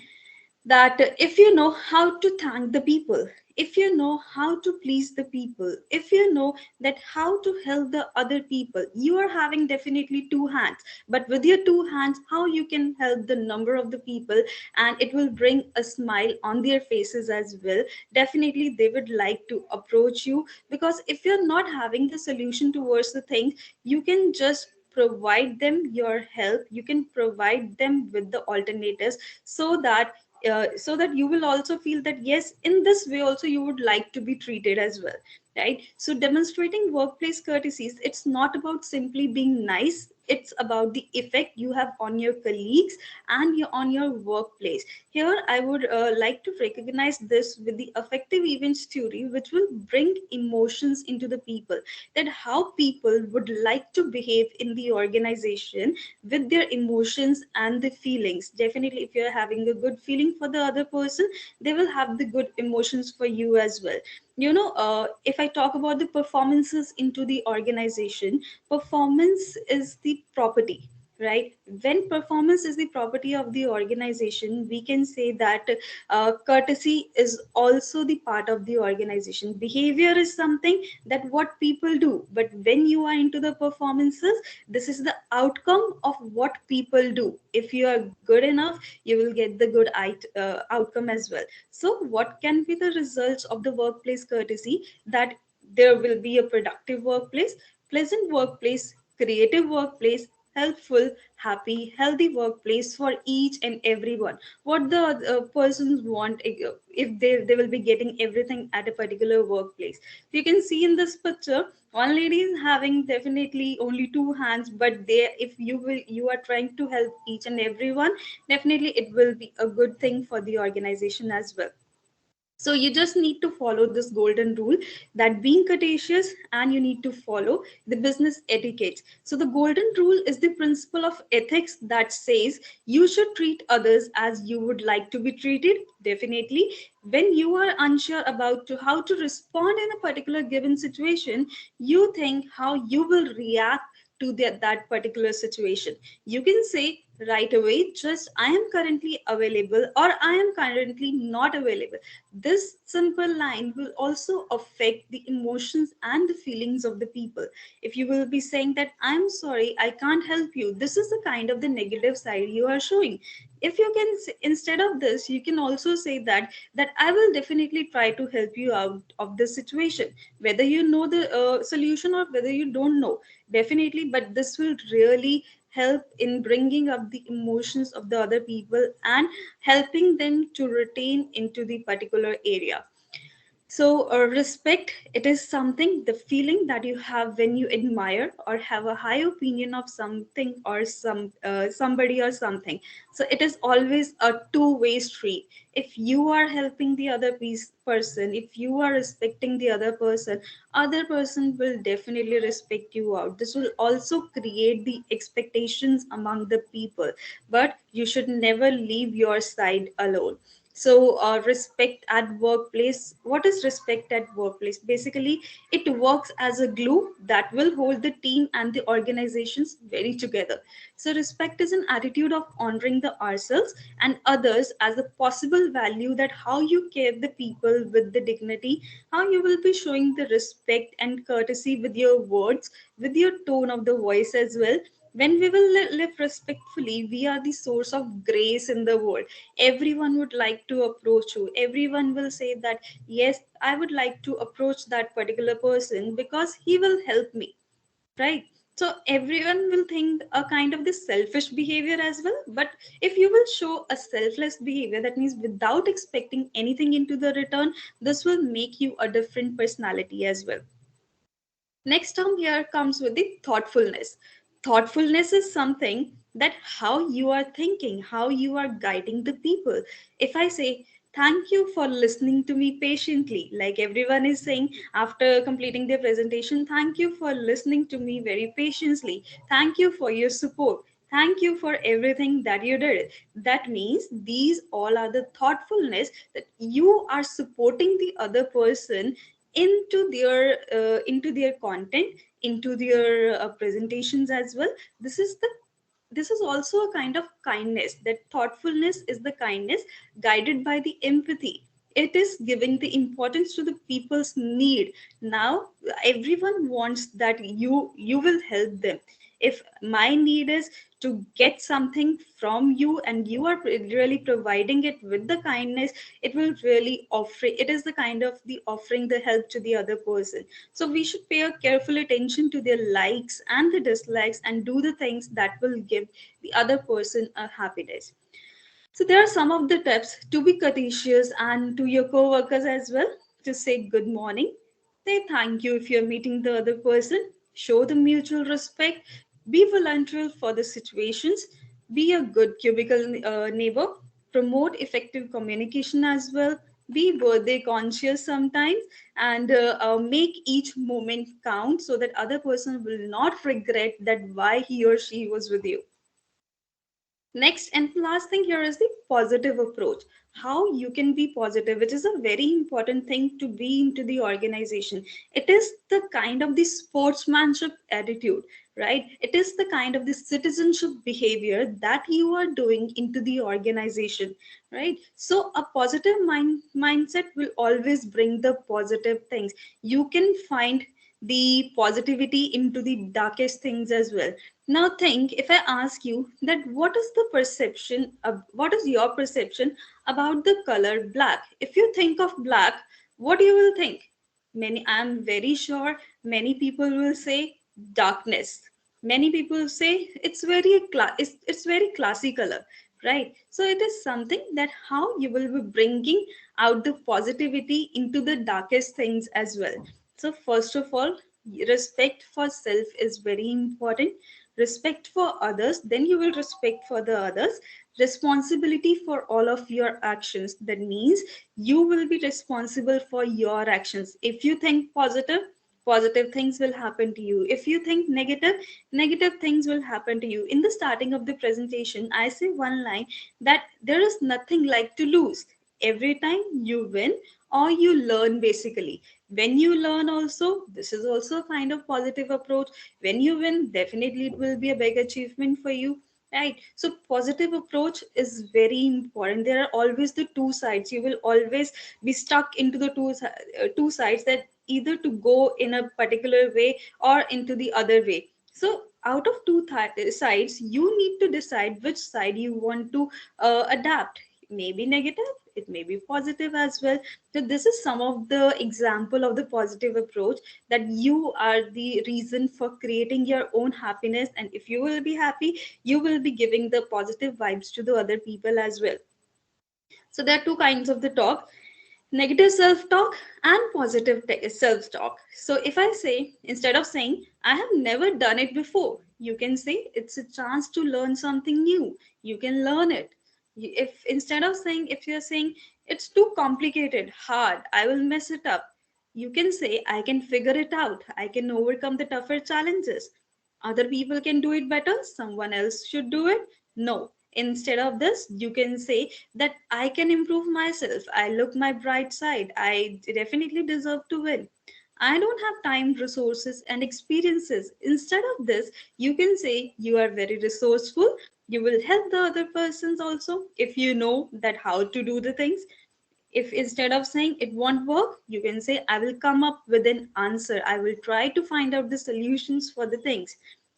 that if you know how to thank the people, if you know how to please the people, if you know that how to help the other people, you are having definitely two hands, but with your two hands, how you can help the number of the people, and it will bring a smile on their faces as well. Definitely they would like to approach you, because if you're not having the solution towards the thing, you can just provide them your help, you can provide them with the alternatives, so that you will also feel that yes, in this way also you would like to be treated as well, right? So demonstrating workplace courtesies, it's not about simply being nice, it's about the effect you have on your colleagues and on your workplace. Here I would like to recognize this with the affective events theory, which will bring emotions into the people, that how people would like to behave in the organization with their emotions and the feelings. Definitely if you're having a good feeling for the other person, they will have the good emotions for you as well. If I talk about the performances into the organization, performance is the property, right? When performance is the property of the organization, we can say that courtesy is also the part of the organization. Behavior is something that what people do, but when you are into the performances, this is the outcome of what people do. If you are good enough, you will get the good outcome as well. So what can be the results of the workplace courtesy? That there will be a productive workplace, pleasant workplace, creative workplace, helpful, happy, healthy workplace for each and everyone. What the persons want, if they will be getting everything at a particular workplace. You can see in this picture, one lady is having definitely only two hands, but there, if you are trying to help each and everyone, definitely it will be a good thing for the organization as well. So you just need to follow this golden rule, that being courteous, and you need to follow the business etiquette. So the golden rule is the principle of ethics that says you should treat others as you would like to be treated. Definitely, when you are unsure about how to respond in a particular given situation, you think how you will react to that particular situation. You can say right away, just I am currently available, or I am currently not available. This simple line will also affect the emotions and the feelings of the people. If you will be saying that I'm sorry, I can't help you, this is the kind of the negative side you are showing. If you can instead of this, you can also say that I will definitely try to help you out of this situation, whether you know the solution or whether you don't know. Definitely, but this will really help in bringing up the emotions of the other people and helping them to retain into the particular area. So, respect, it is something, the feeling that you have when you admire or have a high opinion of something or somebody or something. So, it is always a two-way street. If you are helping the person, if you are respecting the other person will definitely respect you out. This will also create the expectations among the people, but you should never leave your side alone. So respect at workplace, what is respect at workplace? Basically, it works as a glue that will hold the team and the organizations very together. So respect is an attitude of honoring the ourselves and others as a possible value, that how you care the people with the dignity, how you will be showing the respect and courtesy with your words, with your tone of the voice as well. When we will live respectfully, we are the source of grace in the world. Everyone would like to approach you. Everyone will say that, yes, I would like to approach that particular person because he will help me, right? So everyone will think a kind of this selfish behavior as well. But if you will show a selfless behavior, that means without expecting anything into the return, this will make you a different personality as well. Next term here comes with the thoughtfulness. Thoughtfulness is something that how you are thinking, how you are guiding the people. If I say, thank you for listening to me patiently, like everyone is saying after completing their presentation, thank you for listening to me very patiently. Thank you for your support. Thank you for everything that you did. That means these all are the thoughtfulness that you are supporting the other person into their content, into their presentations as well. This is also a kind of kindness. That thoughtfulness is the kindness guided by the empathy. It is giving the importance to the people's need. Now everyone wants that you will help them. If my need is to get something from you and you are really providing it with the kindness, it will really offer, it is the kind of the offering the help to the other person. So we should pay a careful attention to their likes and the dislikes and do the things that will give the other person a happiness. So there are some of the tips to be courteous and to your co-workers as well. To say good morning, say thank you if you're meeting the other person, show the mutual respect, be volunteer for the situations, be a good cubicle neighbor, promote effective communication as well, be birthday conscious sometimes, and make each moment count so that other person will not regret that why he or she was with you. Next and last thing here is the positive approach. How you can be positive, which is a very important thing to be into the organization. It is the kind of the sportsmanship attitude, right? It is the kind of the citizenship behavior that you are doing into the organization, right? So a positive mindset will always bring the positive things. You can find the positivity into the darkest things as well. Now think, if I ask you that what is the perception of, what is your perception about the color black? If you think of black, what you will think? Many, I'm very sure many people will say darkness. Many people say it's very classy color, right? So it is something that how you will be bringing out the positivity into the darkest things as well. So first of all, respect for self is very important. Respect for others, then you will respect for the others. Responsibility for all of your actions, that means you will be responsible for your actions. If you think positive, positive things will happen to you. If you think negative, negative things will happen to you. In the starting of the presentation, I say one line that there is nothing like to lose. Every time you win or you learn, basically when you learn also, this is also a kind of positive approach. When you win, definitely it will be a big achievement for you, right? So positive approach is very important. There are always the two sides. You will always be stuck into the two sides, that either to go in a particular way or into the other way. So out of sides, you need to decide which side you want to adapt. Maybe negative, it may be positive as well. So this is some of the example of the positive approach, that you are the reason for creating your own happiness, and if you will be happy, you will be giving the positive vibes to the other people as well. So there are two kinds of the talk: negative self-talk and positive self-talk. So if I say, instead of saying I have never done it before, you can say it's a chance to learn something new. You can learn it. If instead of saying, if you're saying it's too complicated, hard, I will mess it up, you can say I can figure it out. I can overcome the tougher challenges. Other people can do it better, someone else should do it. No, instead of this, you can say that I can improve myself. I look my bright side. I definitely deserve to win. I don't have time, resources, and experiences. Instead of this, you can say you are very resourceful. You will help the other persons also if you know that how to do the things. If instead of saying it won't work, you can say I will come up with an answer. I will try to find out the solutions for the things.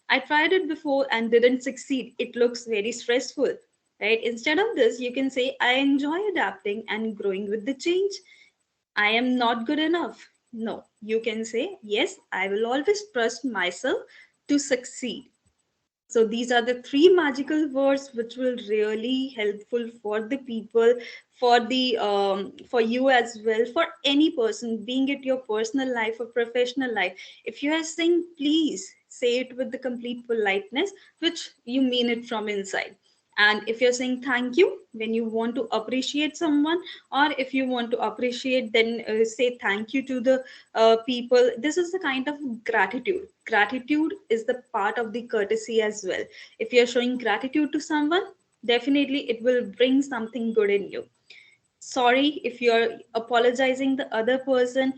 I tried it before and didn't succeed. It looks very stressful, right? Instead of this, you can say, I enjoy adapting and growing with the change. I am not good enough. No, you can say, yes, I will always trust myself to succeed. So these are the three magical words which will really helpful for the people, for the for you as well, for any person, being it your personal life or professional life. If you are saying, please say it with the complete politeness, which you mean it from inside. And if you're saying thank you when you want to appreciate someone, or if you want to appreciate, then say thank you to the people. This is the kind of gratitude. Gratitude is the part of the courtesy as well. If you're showing gratitude to someone, definitely it will bring something good in you. Sorry if you're apologizing the other person,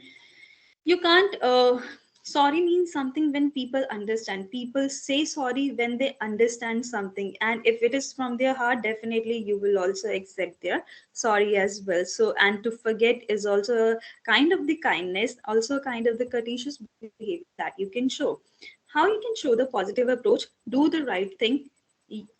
you can't sorry means something when people understand. People say sorry when they understand something, and if it is from their heart, definitely you will also accept their sorry as well. So, and to forget is also a kind of the kindness, also a kind of the courteous behavior that you can show. How you can show the positive approach: do the right thing,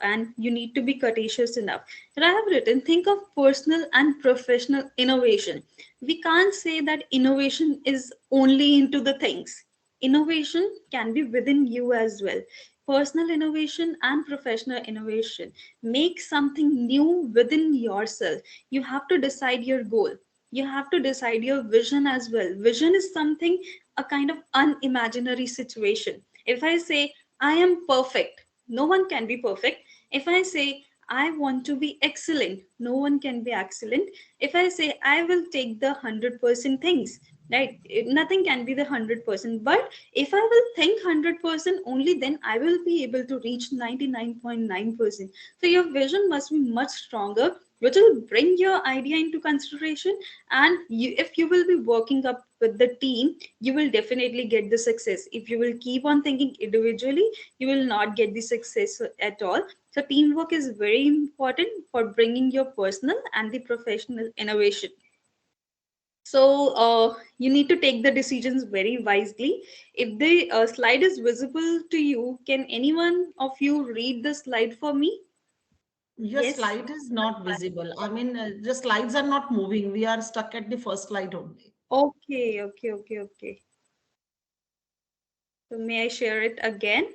and you need to be courteous enough. That I have written, think of personal and professional innovation. We can't say that innovation is only into the things. Innovation can be within you as well. Personal innovation and professional innovation, make something new within yourself. You have to decide your goal, you have to decide your vision as well. Vision is something, a kind of unimaginary situation. If I say I am perfect, no one can be perfect. If I say I want to be excellent, no one can be excellent. If I say I will take the 100% things, right, nothing can be the 100%. But if I will think 100%, only then I will be able to reach 99.9%. So your vision must be much stronger, which will bring your idea into consideration. And you, if you will be working up with the team, you will definitely get the success. If you will keep on thinking individually, you will not get the success at all. So teamwork is very important for bringing your personal and the professional innovation. So you need to take the decisions very wisely. If the slide is visible to you, can anyone of you read the slide for me? Your Yes. slide is not visible. I mean, the slides are not moving. We are stuck at the first slide only. Okay, okay, okay, okay. So may I share it again?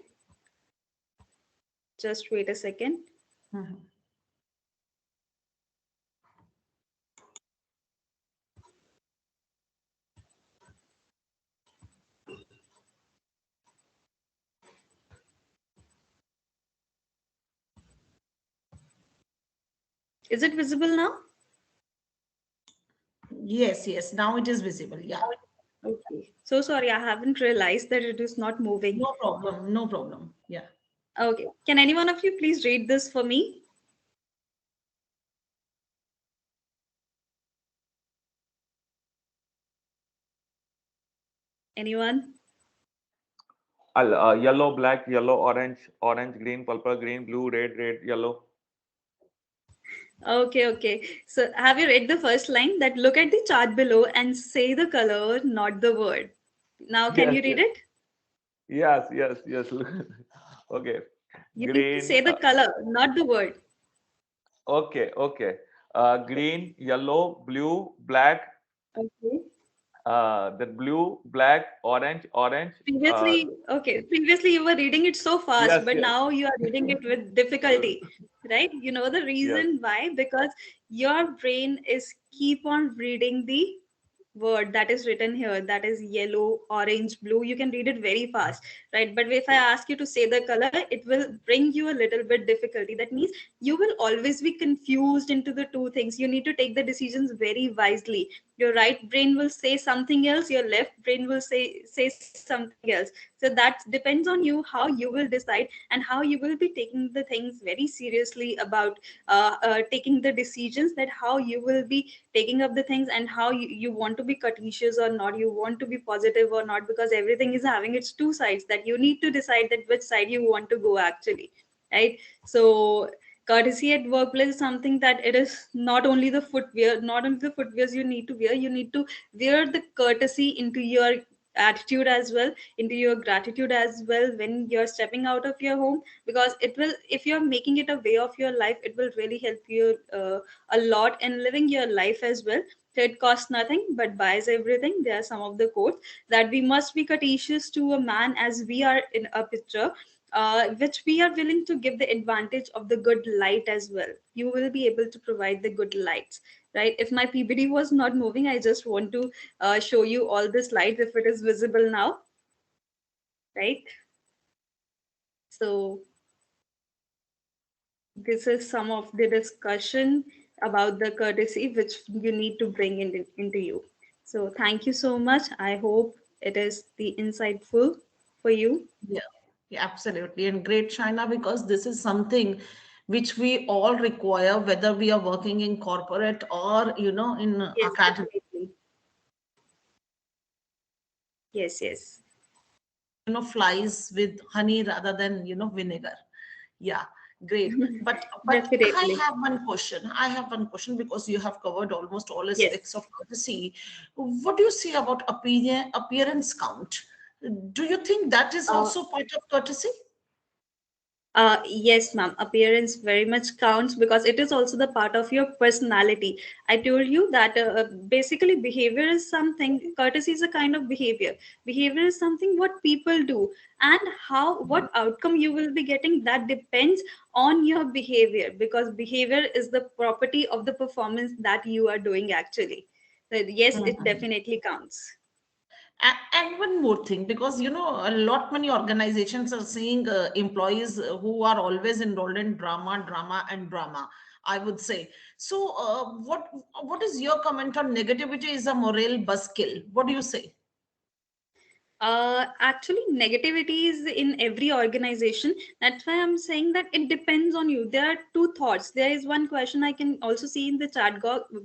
Just wait a second. Mhm. Is it visible now? Yes, yes. Now it is visible. Yeah. Okay. So sorry, I haven't realized that it is not moving. No problem. No problem. Yeah. Okay. Can any one of you please read this for me? Anyone? Yellow, black, yellow, orange, orange, green, purple, green, blue, red, red, yellow. Okay, okay. So have you read the first line, that look at the chart below and say the color, not the word? Now, can Yes, you read yes, it? yes, yes, yes. Okay, You need to green. say the color, not the word. Okay, okay. Green, yellow, blue, black. Okay. Then blue, black, orange, orange. Previously you were reading it so fast, Yes, but yes, now you are reading it with difficulty, right? You know the yes. reason why? Because your brain is keep on reading the word that is written here, that is yellow, orange, blue. You can read it very fast, right? But if I ask you to say the color, it will bring you a little bit difficulty. That means you will always be confused into the two things. You need to take the decisions very wisely. Your right brain will say something else, your left brain will say something else. So that depends on you, how you will decide and how you will be taking the things very seriously about taking the decisions, that how you will be taking up the things, and how you want to be courteous or not, you want to be positive or not, because everything is having its two sides, that you need to decide that which side you want to go actually, right? So courtesy at workplace is something that it is not only the footwear, not only the footwears you need to wear, you need to wear the courtesy into your attitude as well, into your gratitude as well when you're stepping out of your home, because it will, if you're making it a way of your life, it will really help you a lot in living your life as well. So it costs nothing but buys everything. There are some of the quotes that we must be courteous to a man as we are in a picture, which we are willing to give the advantage of the good light as well. You will be able to provide the good lights, right? If my PPT was not moving, I just want to show you all the slides if it is visible now, right? So this is some of the discussion about the courtesy which you need to bring into you. So thank you so much. I hope it is the insightful for you. Yeah, yeah, absolutely. And great, China, because this is something which we all require, whether we are working in corporate or, in Yes, academy. definitely. Yes, yes. Flies with honey rather than, vinegar. Yeah, great. But I Definitely. have one question. I have one question because you have covered almost all Yes. aspects of courtesy. What do you say about appearance count? Do you think that is Uh, also part of courtesy? Yes, ma'am. Appearance very much counts because it is also the part of your personality. I told you that basically behavior is something, courtesy is a kind of behavior. Behavior is something what people do, and how, what outcome you will be getting, that depends on your behavior, because behavior is the property of the performance that you are doing actually. So yes, it definitely counts. And one more thing, because a lot many organizations are seeing employees who are always enrolled in drama. I would say. So, what is your comment on negativity is a morale buzzkill? What do you say? Actually, negativity is in every organization. That's why I'm saying that it depends on you. There are two thoughts. There is one question I can also see in the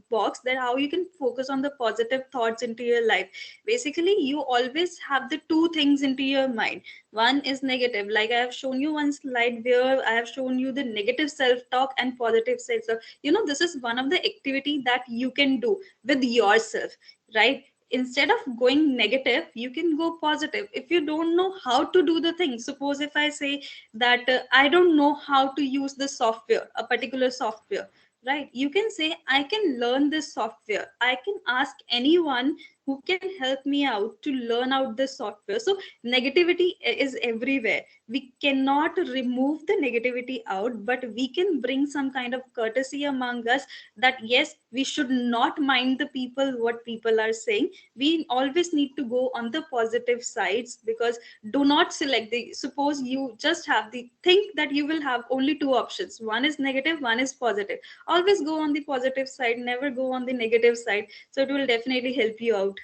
box, that how you can focus on the positive thoughts into your life. Basically, you always have the two things into your mind. One is negative. Like I have shown you one slide where I have shown you the negative self-talk and positive self-talk. This is one of the activity that you can do with yourself, right? Instead of going negative, you can go positive. If you don't know how to do the thing, suppose if I say that I don't know how to use the software, a particular software, right? You can say I can learn this software. I can ask anyone who can help me out to learn out this software. So negativity is everywhere. We cannot remove the negativity out, but we can bring some kind of courtesy among us, that yes, we should not mind the people, what people are saying. We always need to go on the positive sides, because do not select the, suppose you just have the, think that you will have only two options, one is negative, one is positive. Always go on the positive side, never go on the negative side. So it will definitely help you out.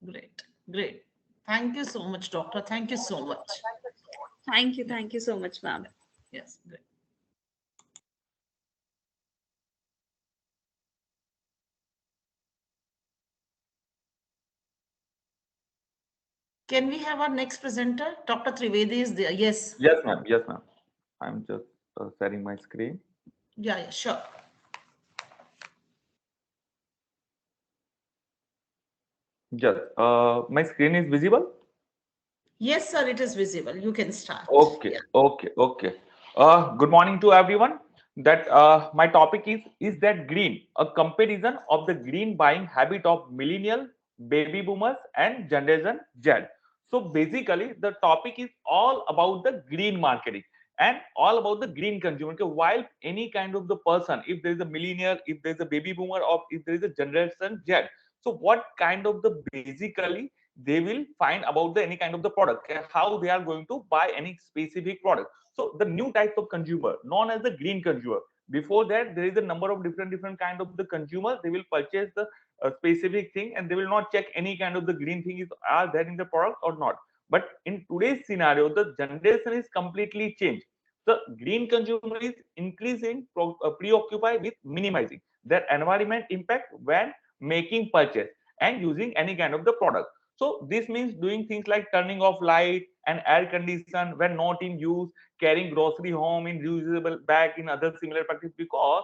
Great, great. Thank you so much, doctor. Thank you so much. Yeah, Thank you so much, ma'am. yes, great. Can we have our next presenter? Dr. Trivedi is there. Yes. Yes, ma'am. Yes, ma'am. I'm just sharing my screen. Yeah, yeah, sure. Yes. My screen is visible. Yes, sir, it is visible. You can start. Okay, Yeah. okay, okay. Good morning to everyone. That my topic is that green, a comparison of the green buying habit of millennial, baby boomers, and Generation Z. So basically, the topic is all about the green marketing and all about the green consumer. Okay, while any kind of the person, if there is a millennial, if there is a baby boomer, or if there is a Generation Z, so what kind of the basically they will find about the any kind of the product, how they are going to buy any specific product. So the new type of consumer known as the green consumer. Before that, there is a number of different kind of the consumer. They will purchase the specific thing and they will not check any kind of the green thing is are there in the product or not. But in today's scenario, the generation is completely changed. The green consumer is increasing preoccupied with minimizing their environment impact when making purchase and using any kind of the product. So this means doing things like turning off light and air condition when not in use, carrying grocery home in reusable bag in other similar practice. Because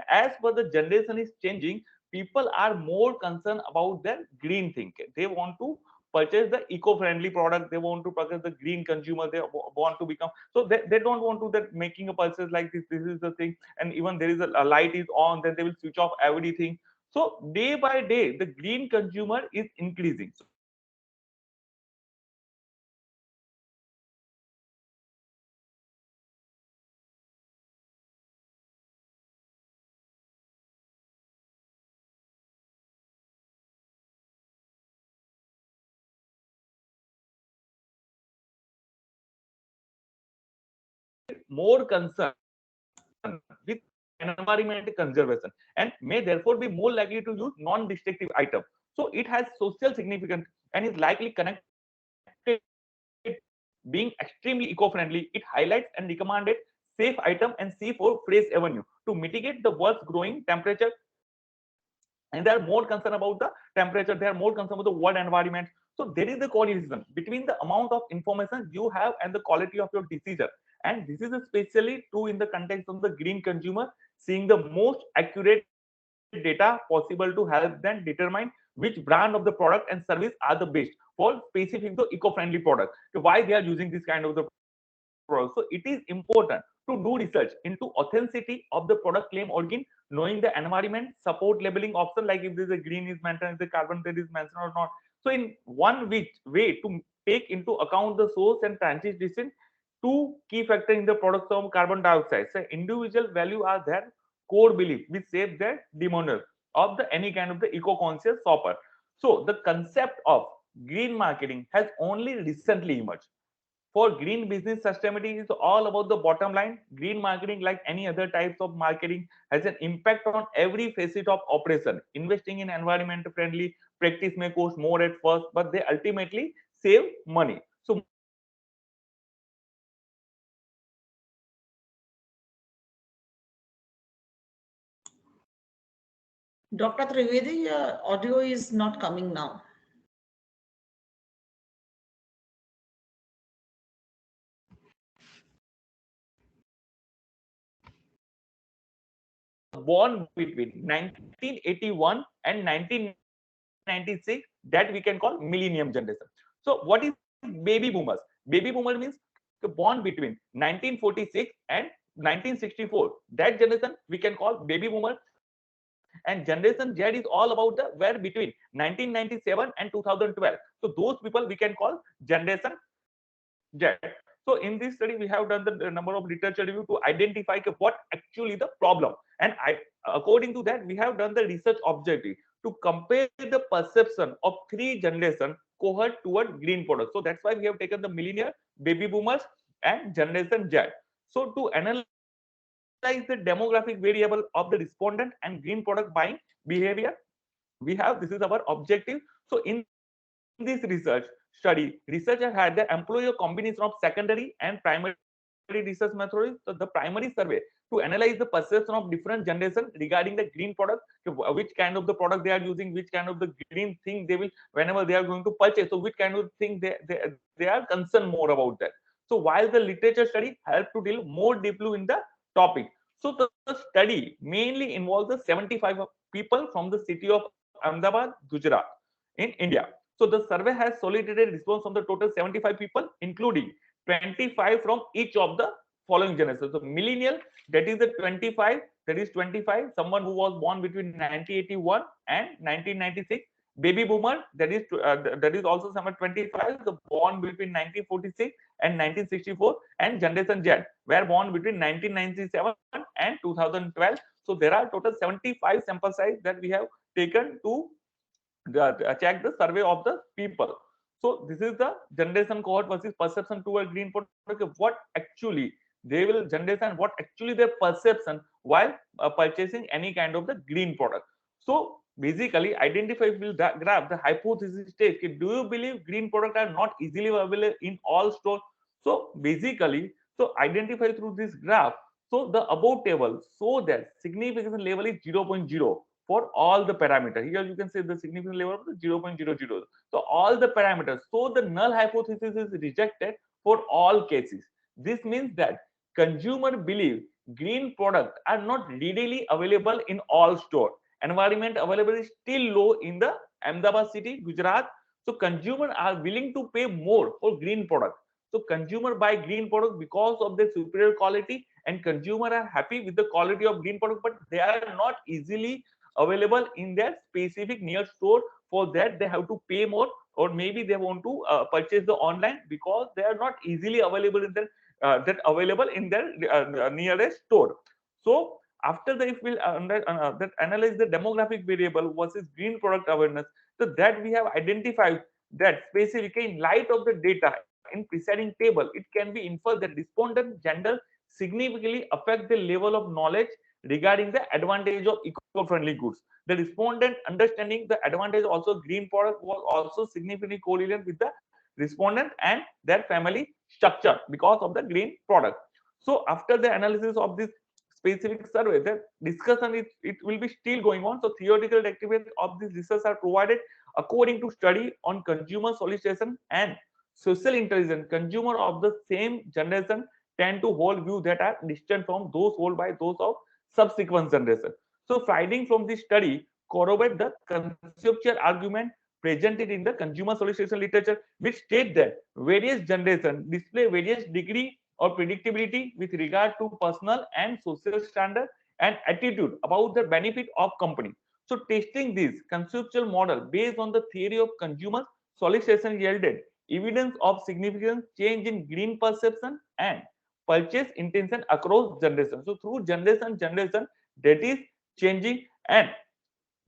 as per the generation is changing, people are more concerned about their green thing. They want to purchase the eco-friendly product. They want to purchase the green consumer. They want to become, so they don't want to that making a purchase like this is the thing. And even there is a light is on, then they will switch off everything. So day by day the green consumer is increasing. So it is important to do research into authenticity of the product claim origin, knowing the environment, support labeling option like if there is a green thing they will whenever they are going to purchase, so which kind of the product they are using, which kind of the product they are manufacturing, so which kind of the product they are using in the manufacturing process. So these are the things which need more concern with environment conservation and may therefore be more likely to use non-destructive items. So it has social significance and is likely connected to being extremely eco-friendly. It highlights and recommended safe item and C4 phrase avenue to mitigate the world's growing temperature. And they are more concerned about the temperature, they are more concerned about the world environment. So there is the correlation between the amount of information you have and the quality of your decision. And this is especially true in the context of the green consumer, seeing the most accurate data possible to help them determine which brand of the product and service are the best for specific the eco-friendly product. Why they are using this kind of the product. So it is important to do research into authenticity of the product claim origin, knowing the environment, support labeling option like if there is a green is mentioned, if the carbon there is mentioned or not. So in one which way to take into account the source and transition two key factors in the products of carbon dioxide. So individual value are their core belief which shape their demeanor of the any kind of the eco-conscious shopper. So the concept of green marketing has only recently emerged. For green business, sustainability is all about the bottom line. Green marketing, like any other types of marketing, has an impact on every facet of operation. Investing in environment friendly practice may cost more at first, but they ultimately save money. So more concern about the environment support labeling option like if there is a green is mentioned, if there is a green thing they will whenever they are going to purchase, so which kind of the Dr. product they are Trivedi, using in the audio is not manufacturing coming process. now. So these are the things which need more concern with environment support labeling option like if there is a green is mentioned, if there is a green thing they will whenever they are going to purchase. So it is important to do research into authenticity of the product claim origin, knowing the environment. So what is baby boomers? Baby boomer means born between 1946 and 1964. That generation we can call baby boomer, and generation Z is all about the where between 1997 and 2012. So those people we can call generation Z. So in this study, we have done the number of literature review to identify what actually the problem. And according to that, we have done the research objective to compare the perception of three generation cohort toward green products. So that's why we have taken the millennial, baby boomers, and generation Z. So to analyze the demographic variable of the respondent and green product buying behavior, we have this is our objective. So in this research study, researcher had the employee a combination of secondary and primary research methods. So the primary survey to analyze the perception of different generation regarding the green product, which kind of the product they are using, which kind of the green thing they will whenever they are going to purchase, so which kind of thing they are concerned more about that. So while the literature study helped to deal more deeply in the topic, so the study mainly involves the 75 people from the city of Ahmedabad, Gujarat in India. So the survey has solicited a response from the total 75 people, including 25 from each of the following generations. So millennial, that is the 25, that is 25, someone who was born between 1981 and 1996. Baby boomer, that is also someone 25, the born between 1946 and 1964, and generation Z were born between 1997 and 2012. So there are total 75 sample size that we have taken to check the survey of the people. So this is the generation cohort versus perception toward green product. What actually they will generation, what actually their perception while purchasing any kind of the green product. So basically identify will graph the hypothesis stage. Do you believe green products are not easily available in all stores? So basically, so identify through this graph. So the above table so that significance level is 0.0 for all the parameters. Here you can say the significance level of the 0.00. So all the parameters. So the null hypothesis is rejected for all cases. This means that consumer believe green products are not readily available in all stores. Environment availability is still low in the Ahmedabad city, Gujarat. So consumers are willing to pay more for green product. So consumer buy green product because of their superior quality, and consumer are happy with the quality of green product, but they are not easily available in their specific near store. For that they have to pay more, or maybe they want to purchase the online because they are not easily available in their available in their nearest store. So after that, if we that analyze the demographic variable versus green product awareness, so that we have identified that specifically in light of the data in preceding table, it can be inferred that respondent gender significantly affect the level of knowledge regarding the advantage of eco-friendly goods. The respondent understanding the advantage also green product was also significantly correlated with the respondent and their family structure because of the green product. So after the analysis of this specific survey, the discussion it will be still going on. So theoretical activities of this research are provided according to study on consumer solicitation and social intelligence. Consumer of the same generation tend to hold views that are distant from those held by those of subsequent generation. So finding from this study corroborate the conceptual argument presented in the consumer solicitation literature, which state that various generations display various degree of predictability with regard to personal and social standard and attitude about the benefit of company. So testing this conceptual model based on the theory of consumer solicitation yielded evidence of significant change in green perception and purchase intention across generations. So through generation that is changing. And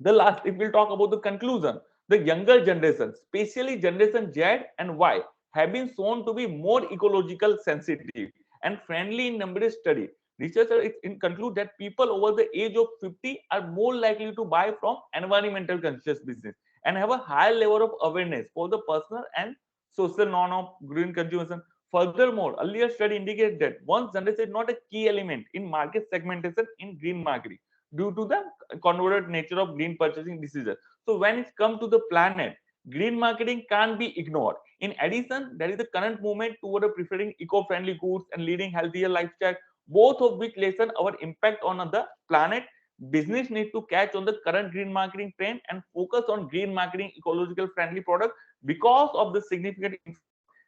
the last, if we'll talk about the conclusion, the younger generation, especially generation Z and Y, have been shown to be more ecological sensitive and friendly in numerous studies. Researchers conclude that people over the age of 50 are more likely to buy from environmental conscious business and have a higher level of awareness for the personal and social norm of green consumption. Furthermore, earlier study indicated that one generation is not a key element in market segmentation in green marketing due to the convoluted nature of green purchasing decisions. So when it comes to the planet, green marketing can't be ignored. In addition, there is a current movement toward preferring eco-friendly goods and leading healthier lifestyle, both of which lessen our impact on the planet. Business need to catch on the current green marketing trend and focus on green marketing ecological friendly products because of the significant influence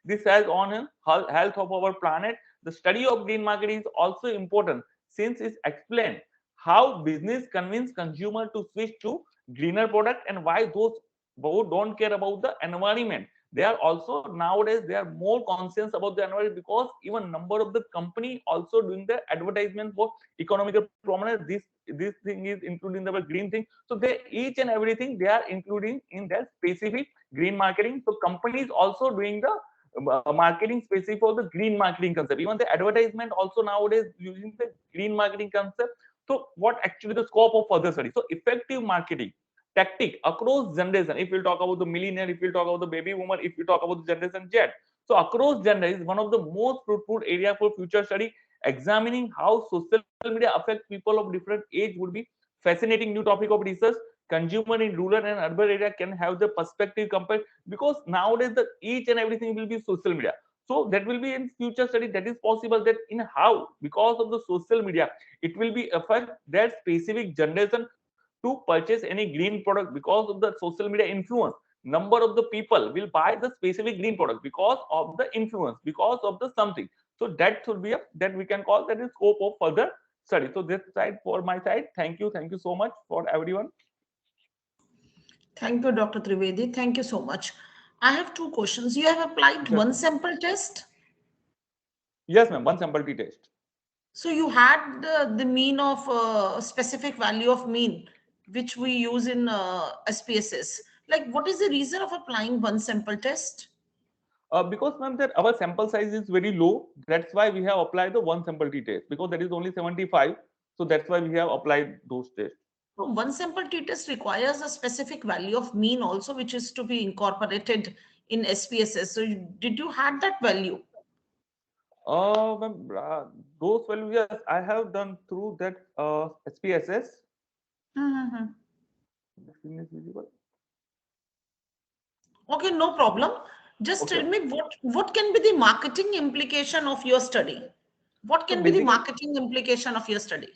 this has on health of our planet. The study of green marketing is also important since it explains how business convince consumer to switch to greener product and why those who don't care about the environment, they are also nowadays they are more conscious about the environment, because even number of the company also doing the advertisement for economical prominence. This thing is including the green thing. So they each and everything they are including in their specific green marketing. So companies also doing the marketing specific for the green marketing concept. Even the advertisement also nowadays using the green marketing concept. So what actually the scope of further study? So effective marketing tactic across generation. If we talk about the millennial, if we talk about the baby boomer, if we talk about the generation Z, so across gender is one of the most fruitful area for future study. Examining how social media affect people of different age would be fascinating new topic of research. Consumer in rural and urban area can have the perspective compared, because nowadays the each and everything will be social media. So that will be in future study that is possible, that in how because of the social media it will be affect that specific generation to purchase any green product because of the social media influence. Number of the people will buy the specific green product because of the influence, because of the something. So that should be a that we can call that is scope of further study. So this side for my side. Thank you so much for everyone. Thank you, Dr. Trivedi. Thank you so much. I have two questions. You have applied Yes, one ma'am. sample test. Yes, ma'am. One sample t test. So you had the mean of specific value of mean, which we use in SPSS. Like, what is the reason of applying one sample test? Because ma'am, that our sample size is very low. That's why we have applied the one sample t test, because that is only 75. So that's why we have applied those tests. So one sample t-test requires a specific value of mean also, which is to be incorporated in SPSS. So did you had that value? Ma'am, those values, yes, I have done through that SPSS. Mhm. The screen is visible. Okay, no problem. Just tell Okay. me what can be the marketing implication of your study? What So can be the basically, marketing implication of your study?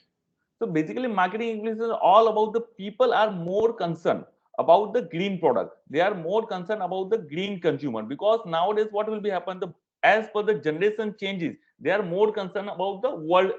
marketing English is all about the people are more concerned about the green product. They are more concerned about the green consumer, because nowadays what will be happen, the as per the generation changes, they are more concerned about the world,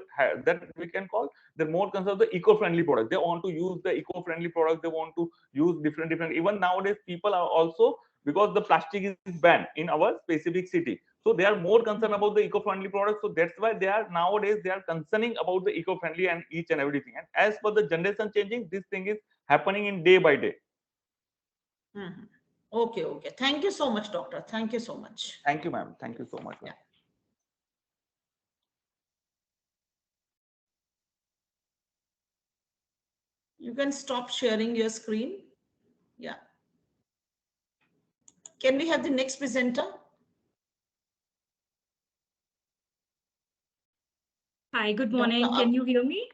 that we can call, they're more concerned of the eco-friendly product. They want to use the eco-friendly product, they want to use different, even nowadays people are also, because the plastic is banned in our specific city, so they are more concerned about the eco-friendly products. So that's why they are nowadays they are concerning about the eco-friendly and each and everything. And as per the generation changing, this thing is happening in day by day. Okay, okay. Thank you so much, doctor. Thank you so much. Thank you, ma'am. Thank you so much. Yeah. You can stop sharing your screen. Yeah. Can we have the next presenter? Hi, good morning. Can you hear me?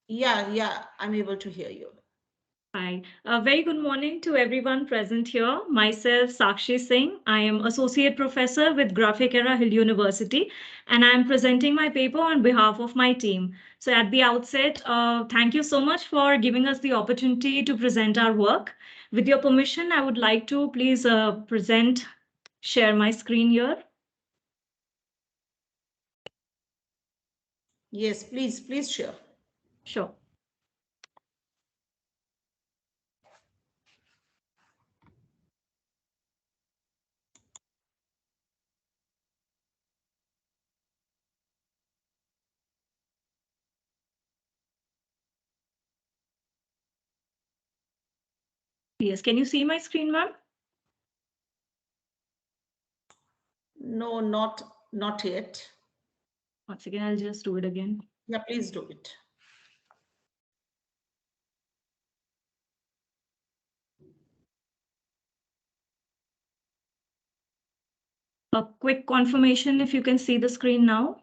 Yeah, I'm able to hear you. Hi, a very good morning to everyone present here. Myself, Sakshi Singh. I am Associate Professor with Graphic Era Hill University, and I am presenting my paper on behalf of my team. So at the outset, thank you so much for giving us the opportunity to present our work. With your permission, I would like to please share my screen here. Yes, please share. Sure. Yes, can you see my screen, ma'am? No, not yet. Once again, I'll just do it again. Yeah, please do it. A quick confirmation if you can see the screen now.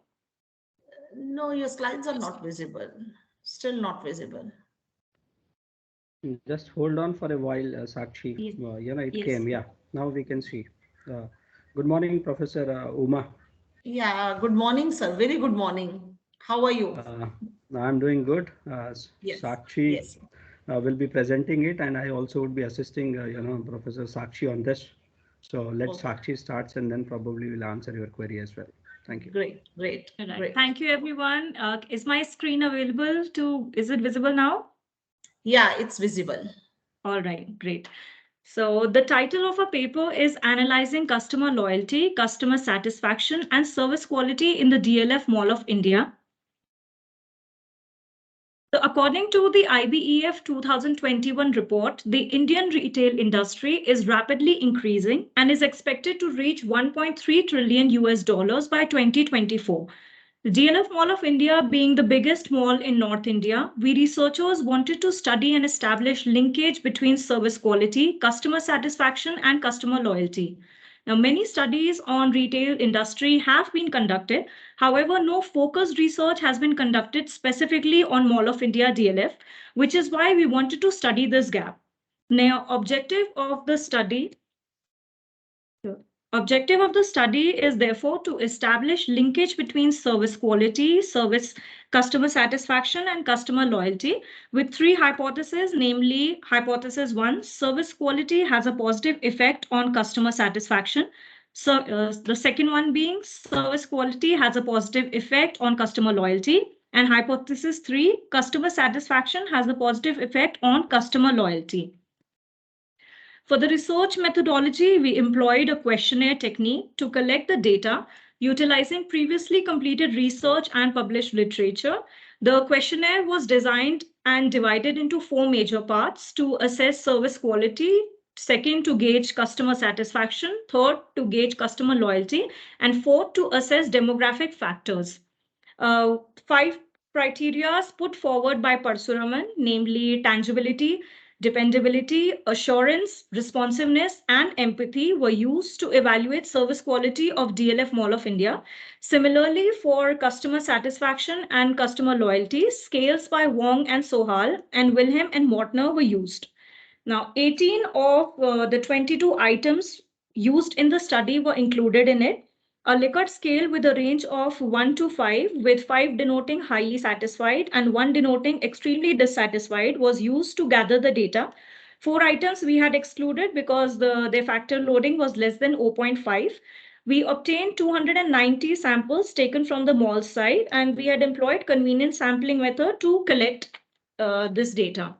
No, your slides are not visible. Still not visible. Just hold on for a while, Sakshi. Yes. It Yes. came. Yeah, now we can see. Good morning, Professor Uma. Yeah, good morning, sir. Very good morning. How are you? I'm doing good. Yes. Sakshi Yes. will be presenting it, and I also would be assisting, Professor Sakshi on this. So let Okay. Sakshi starts, and then probably we'll answer your query as well. Thank you. Great. Right. Thank you, everyone. Is my screen available is it visible now? Yeah, it's visible. All right, great. So the title of our paper is Analyzing Customer Loyalty, Customer Satisfaction and Service Quality in the DLF Mall of India. So according to the IBEF 2021 report, the Indian retail industry is rapidly increasing and is expected to reach 1.3 trillion US dollars by 2024. The DLF Mall of India being the biggest mall in North India, we researchers wanted to study and establish linkage between service quality, customer satisfaction, and customer loyalty. Now, many studies on retail industry have been conducted. However, no focused research has been conducted specifically on Mall of India DLF, which is why we wanted to study this gap. Now, objective of the study is therefore to establish linkage between service quality, service customer satisfaction, and customer loyalty with three hypotheses, namely hypothesis 1, service quality has a positive effect on customer satisfaction. So the second one being service quality has a positive effect on customer loyalty. And hypothesis 3, customer satisfaction has a positive effect on customer loyalty. For the research methodology, we employed a questionnaire technique to collect the data utilizing previously completed research and published literature. The questionnaire was designed and divided into 4 major parts: to assess service quality, second, to gauge customer satisfaction, third, to gauge customer loyalty, and fourth, to assess demographic factors. 5 criteria put forward by Parsuraman, namely tangibility, dependability, assurance, responsiveness, and empathy, were used to evaluate service quality of DLF Mall of India. Similarly, for customer satisfaction and customer loyalty, scales by Wong and Sohal and Wilhelm and Mortner were used. Now, 18 of the 22 items used in the study were included in it. A Likert scale with a range of 1 to 5, with 5 denoting highly satisfied and 1 denoting extremely dissatisfied, was used to gather the data. 4 items we had excluded because their factor loading was less than 0.5. We obtained 290 samples taken from the mall site, and we had employed convenient sampling method to collect this data.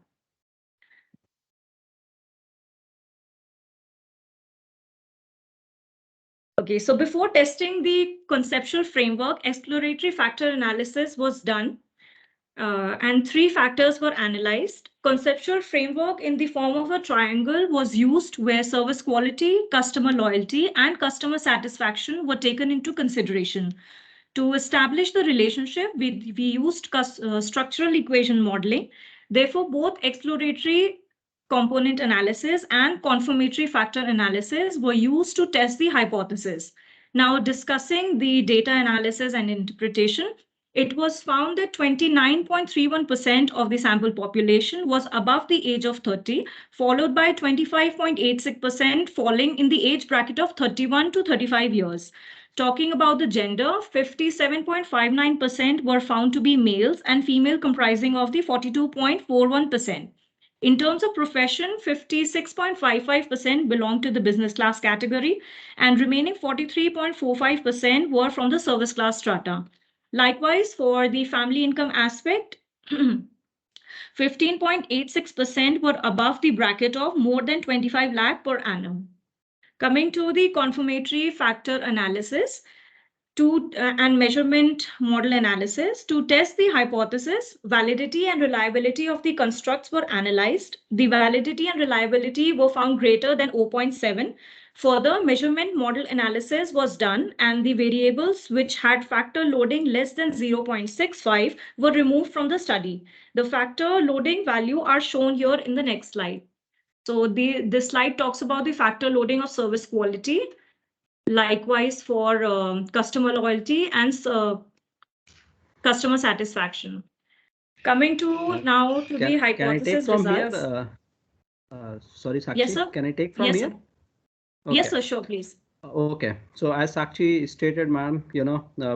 Okay, so before testing the conceptual framework, exploratory factor analysis was done. And 3 factors were analyzed. Conceptual framework in the form of a triangle was used where service quality, customer loyalty, and customer satisfaction were taken into consideration. To establish the relationship, we used structural equation modeling. Therefore, both exploratory component analysis and confirmatory factor analysis were used to test the hypothesis. Now, discussing the data analysis and interpretation, it was found that 29.31% of the sample population was above the age of 30, followed by 25.86% falling in the age bracket of 31 to 35 years. Talking about the gender, 57.59% were found to be males and female comprising of the 42.41%. In terms of profession, 56.55% belonged to the business class category and remaining 43.45% were from the service class strata. Likewise, for the family income aspect, 15.86% were above the bracket of more than 25 lakh per annum. Coming to the confirmatory factor analysis and measurement model analysis, to test the hypothesis, validity and reliability of the constructs were analyzed. The validity and reliability were found greater than 0.7. Further, measurement model analysis was done and the variables which had factor loading less than 0.65 were removed from the study. The factor loading value are shown here in the next slide. So this slide talks about the factor loading of service quality. Likewise for customer loyalty and customer satisfaction. Coming to now to the hypothesis results. Sorry, Sakshi. Yes, sir. Can I take from yes, here? Sir. Okay. Yes, sir. Sure, please. Okay, so as Sakshi stated, ma'am,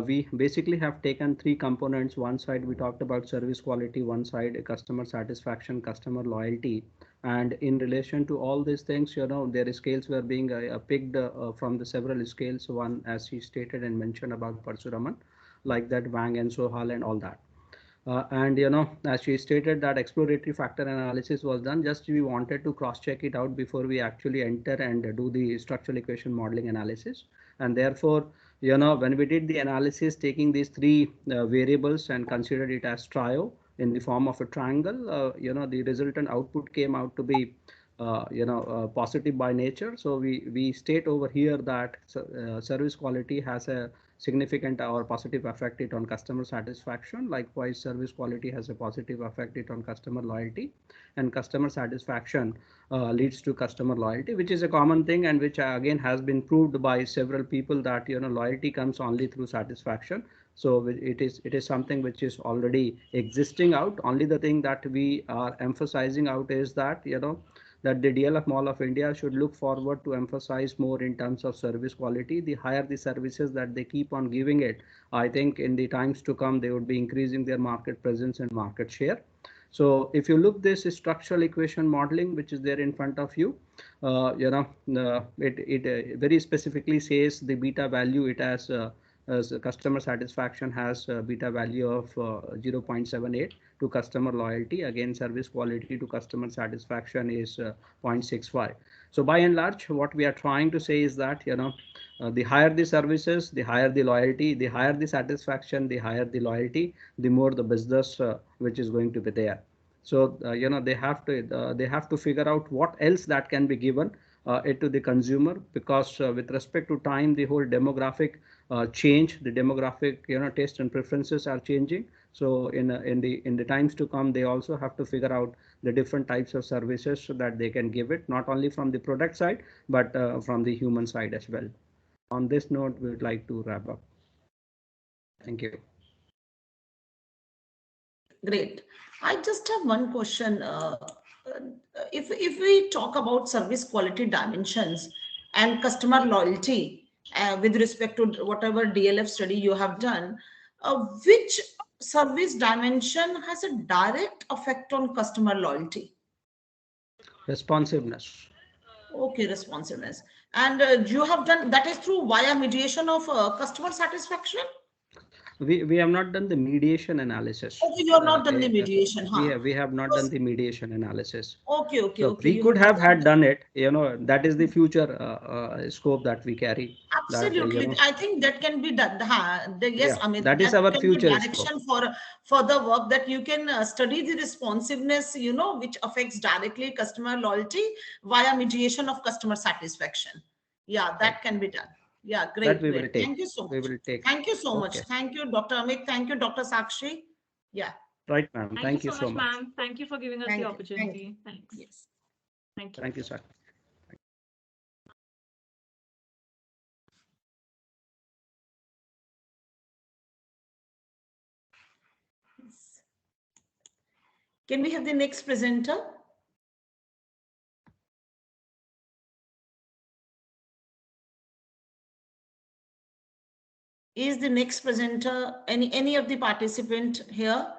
we basically have taken 3 components. One side we talked about service quality, one side customer satisfaction, customer loyalty, and in relation to all these things, their scales were being picked from the several scales. One, as she stated and mentioned about Parshuraman, like that Wang and Sohal and all that. And as she stated, that exploratory factor analysis was done. Just we wanted to cross check it out before we actually enter and do the structural equation modeling analysis. And therefore, when we did the analysis, taking these 3 variables and considered it as trio in the form of a triangle, the resultant output came out to be positive by nature. So we state over here that service quality has a significant or positive effect it on customer satisfaction. Likewise, service quality has a positive effect it on customer loyalty, and customer satisfaction leads to customer loyalty, which is a common thing and which again has been proved by several people that loyalty comes only through satisfaction. So it is something which is already existing out. Only the thing that we are emphasizing out is that that the DLF Mall of India should look forward to emphasize more in terms of service quality. The higher the services that they keep on giving it, I think in the times to come, they would be increasing their market presence and market share. So if you look this structural equation modeling, which is there in front of you, it very specifically says the beta value it has as customer satisfaction has a beta value of 0.78 to customer loyalty. Again, service quality to customer satisfaction is 0.65. So by and large, what we are trying to say is that the higher the services, the higher the loyalty, the higher the satisfaction, the higher the loyalty, the more the business which is going to be there. So they have to figure out what else that can be given it to the consumer, because with respect to time, the whole demographic change, the demographic taste and preferences are changing. So in the times to come, they also have to figure out the different types of services so that they can give it, not only from the product side but from the human side as well. On this note, we would like to wrap up. Thank you. Great. I just have one question. If we talk about service quality dimensions and customer loyalty with respect to whatever DLF study you have done, which service dimension has a direct effect on customer loyalty? Responsiveness. Okay, responsiveness. And you have done that is through via mediation of customer satisfaction? We have not done the mediation analysis. Okay, you have not done the mediation, huh? We have not done the mediation analysis. Okay, okay, So okay. we You could have not have done had done it. That is the future scope that we carry. That Absolutely. I think that can be done. Yes, yeah, I mean, that is that our can be future scope. direction for further work, that you can study the responsiveness, which affects directly customer loyalty via mediation of customer satisfaction. Yeah, that can be done. Yeah, That great, we will great. take. Thank you so We much. will take. Thank you so much. Okay. Thank you, Dr. Amit. Thank you, Dr. Sakshi. Yeah. Right, ma'am. Thank Thank you you so so much, much. ma'am. Thank you for giving us Thank the you. Thank you. opportunity. Thanks. Yes. Thank you. Thank you, sir. Can we have the next presenter? Is the next presenter any of the participant here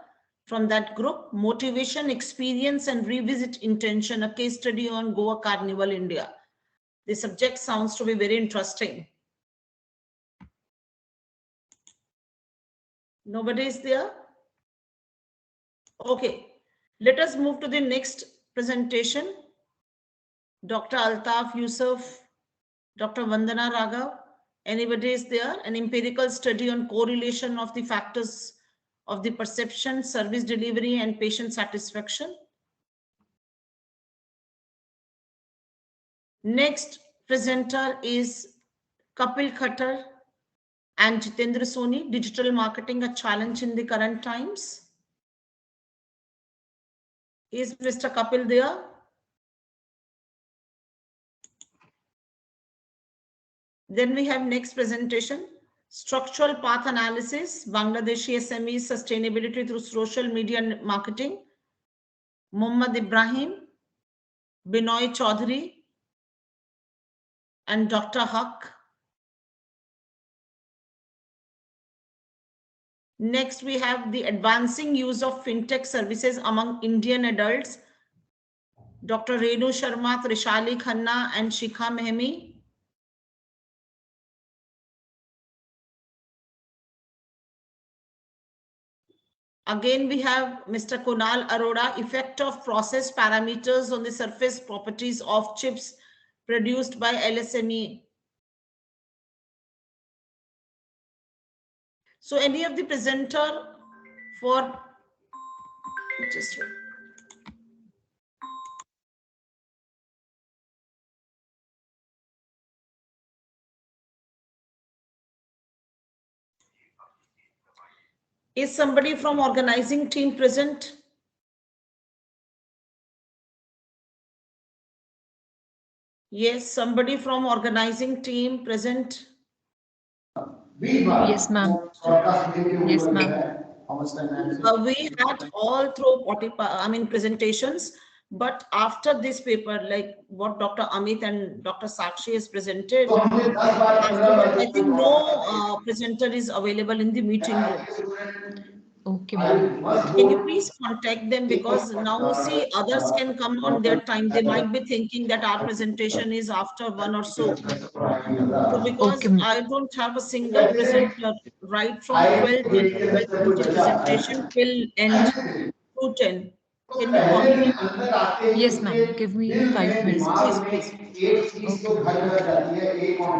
from that group? Motivation, experience, and revisit intention, a case study on Goa Carnival, India. The subject sounds to be very interesting. Nobody is there? Okay, let us move to the next presentation. Dr. Altaf Yusuf, Dr. Vandana Raghav. Anybody is there? An empirical study on correlation of the factors of the perception, service delivery, and patient satisfaction. Next presenter is Kapil Khattar and Jitendra Soni, digital marketing, a challenge in the current times. Is Mr. Kapil there? Then we have next presentation, structural path analysis, Bangladeshi SME sustainability through social media marketing. Muhammad Ibrahim, Binoy Chaudhary, and Dr. Haq. Next, we have the advancing use of fintech services among Indian adults. Dr. Renu Sharma, Trishali Khanna, and Shikha Mehmi. Again, we have Mr. Kunal Arora, effect of process parameters on the surface properties of chips produced by LSME. So any of the presenter for, just wait. Is somebody from organizing team present? Yes, somebody from organizing team present. Yes, ma'am. Yes, ma'am. We had all through presentations, but after this paper, like what Dr. Amit and Dr. Sakshi has presented, afterwards, I think no presenter is available in the meeting room. Okay, ma'am. Can you please contact them, because now see others can come on their time. They might be thinking that our presentation is after 1 or so. So because Okay, I don't have a single presenter right from 12:30, 12:20 presentation till end 2:10. Can we coordinate? yes, ma'am. Give me 5 minutes, Please, please. please. Okay.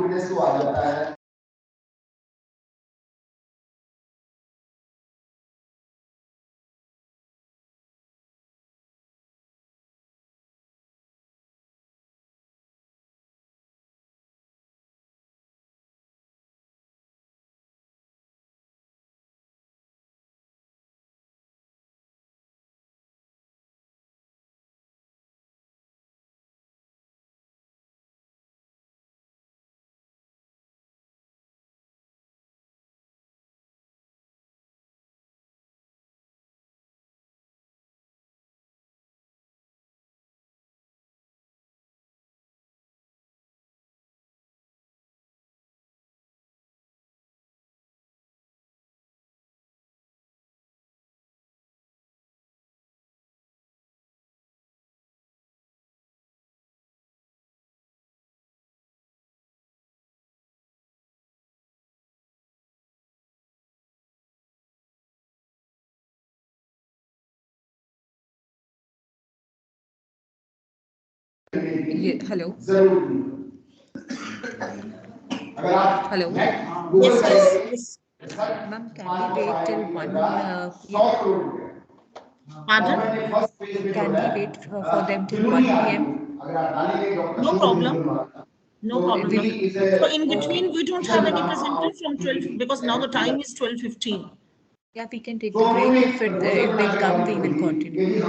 Hello. Hello. Yes, yes, yes. Ma'am, can we wait till 1 p.m.? Pardon? Can we wait for them till 1 p.m.? No problem. No problem. We No. will. So in Okay. between, we don't have any presenter from 12 because now the time is 12:15. Yeah, we can take the break. If they come, we will continue.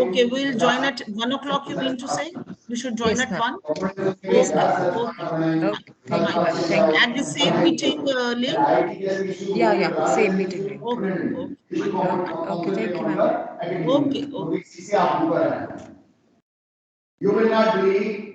Okay, we'll join at 1 o'clock, you mean to say? We should join Yes, at ma'am. 1? Yes, Okay, ma'am. okay. Okay. Thank you, Fine. ma'am. Thank you. At the same meeting link? Yeah, yeah. Same meeting link. Okay, okay, fine. Okay. Okay. Thank you, ma'am. Okay, okay. You will not believe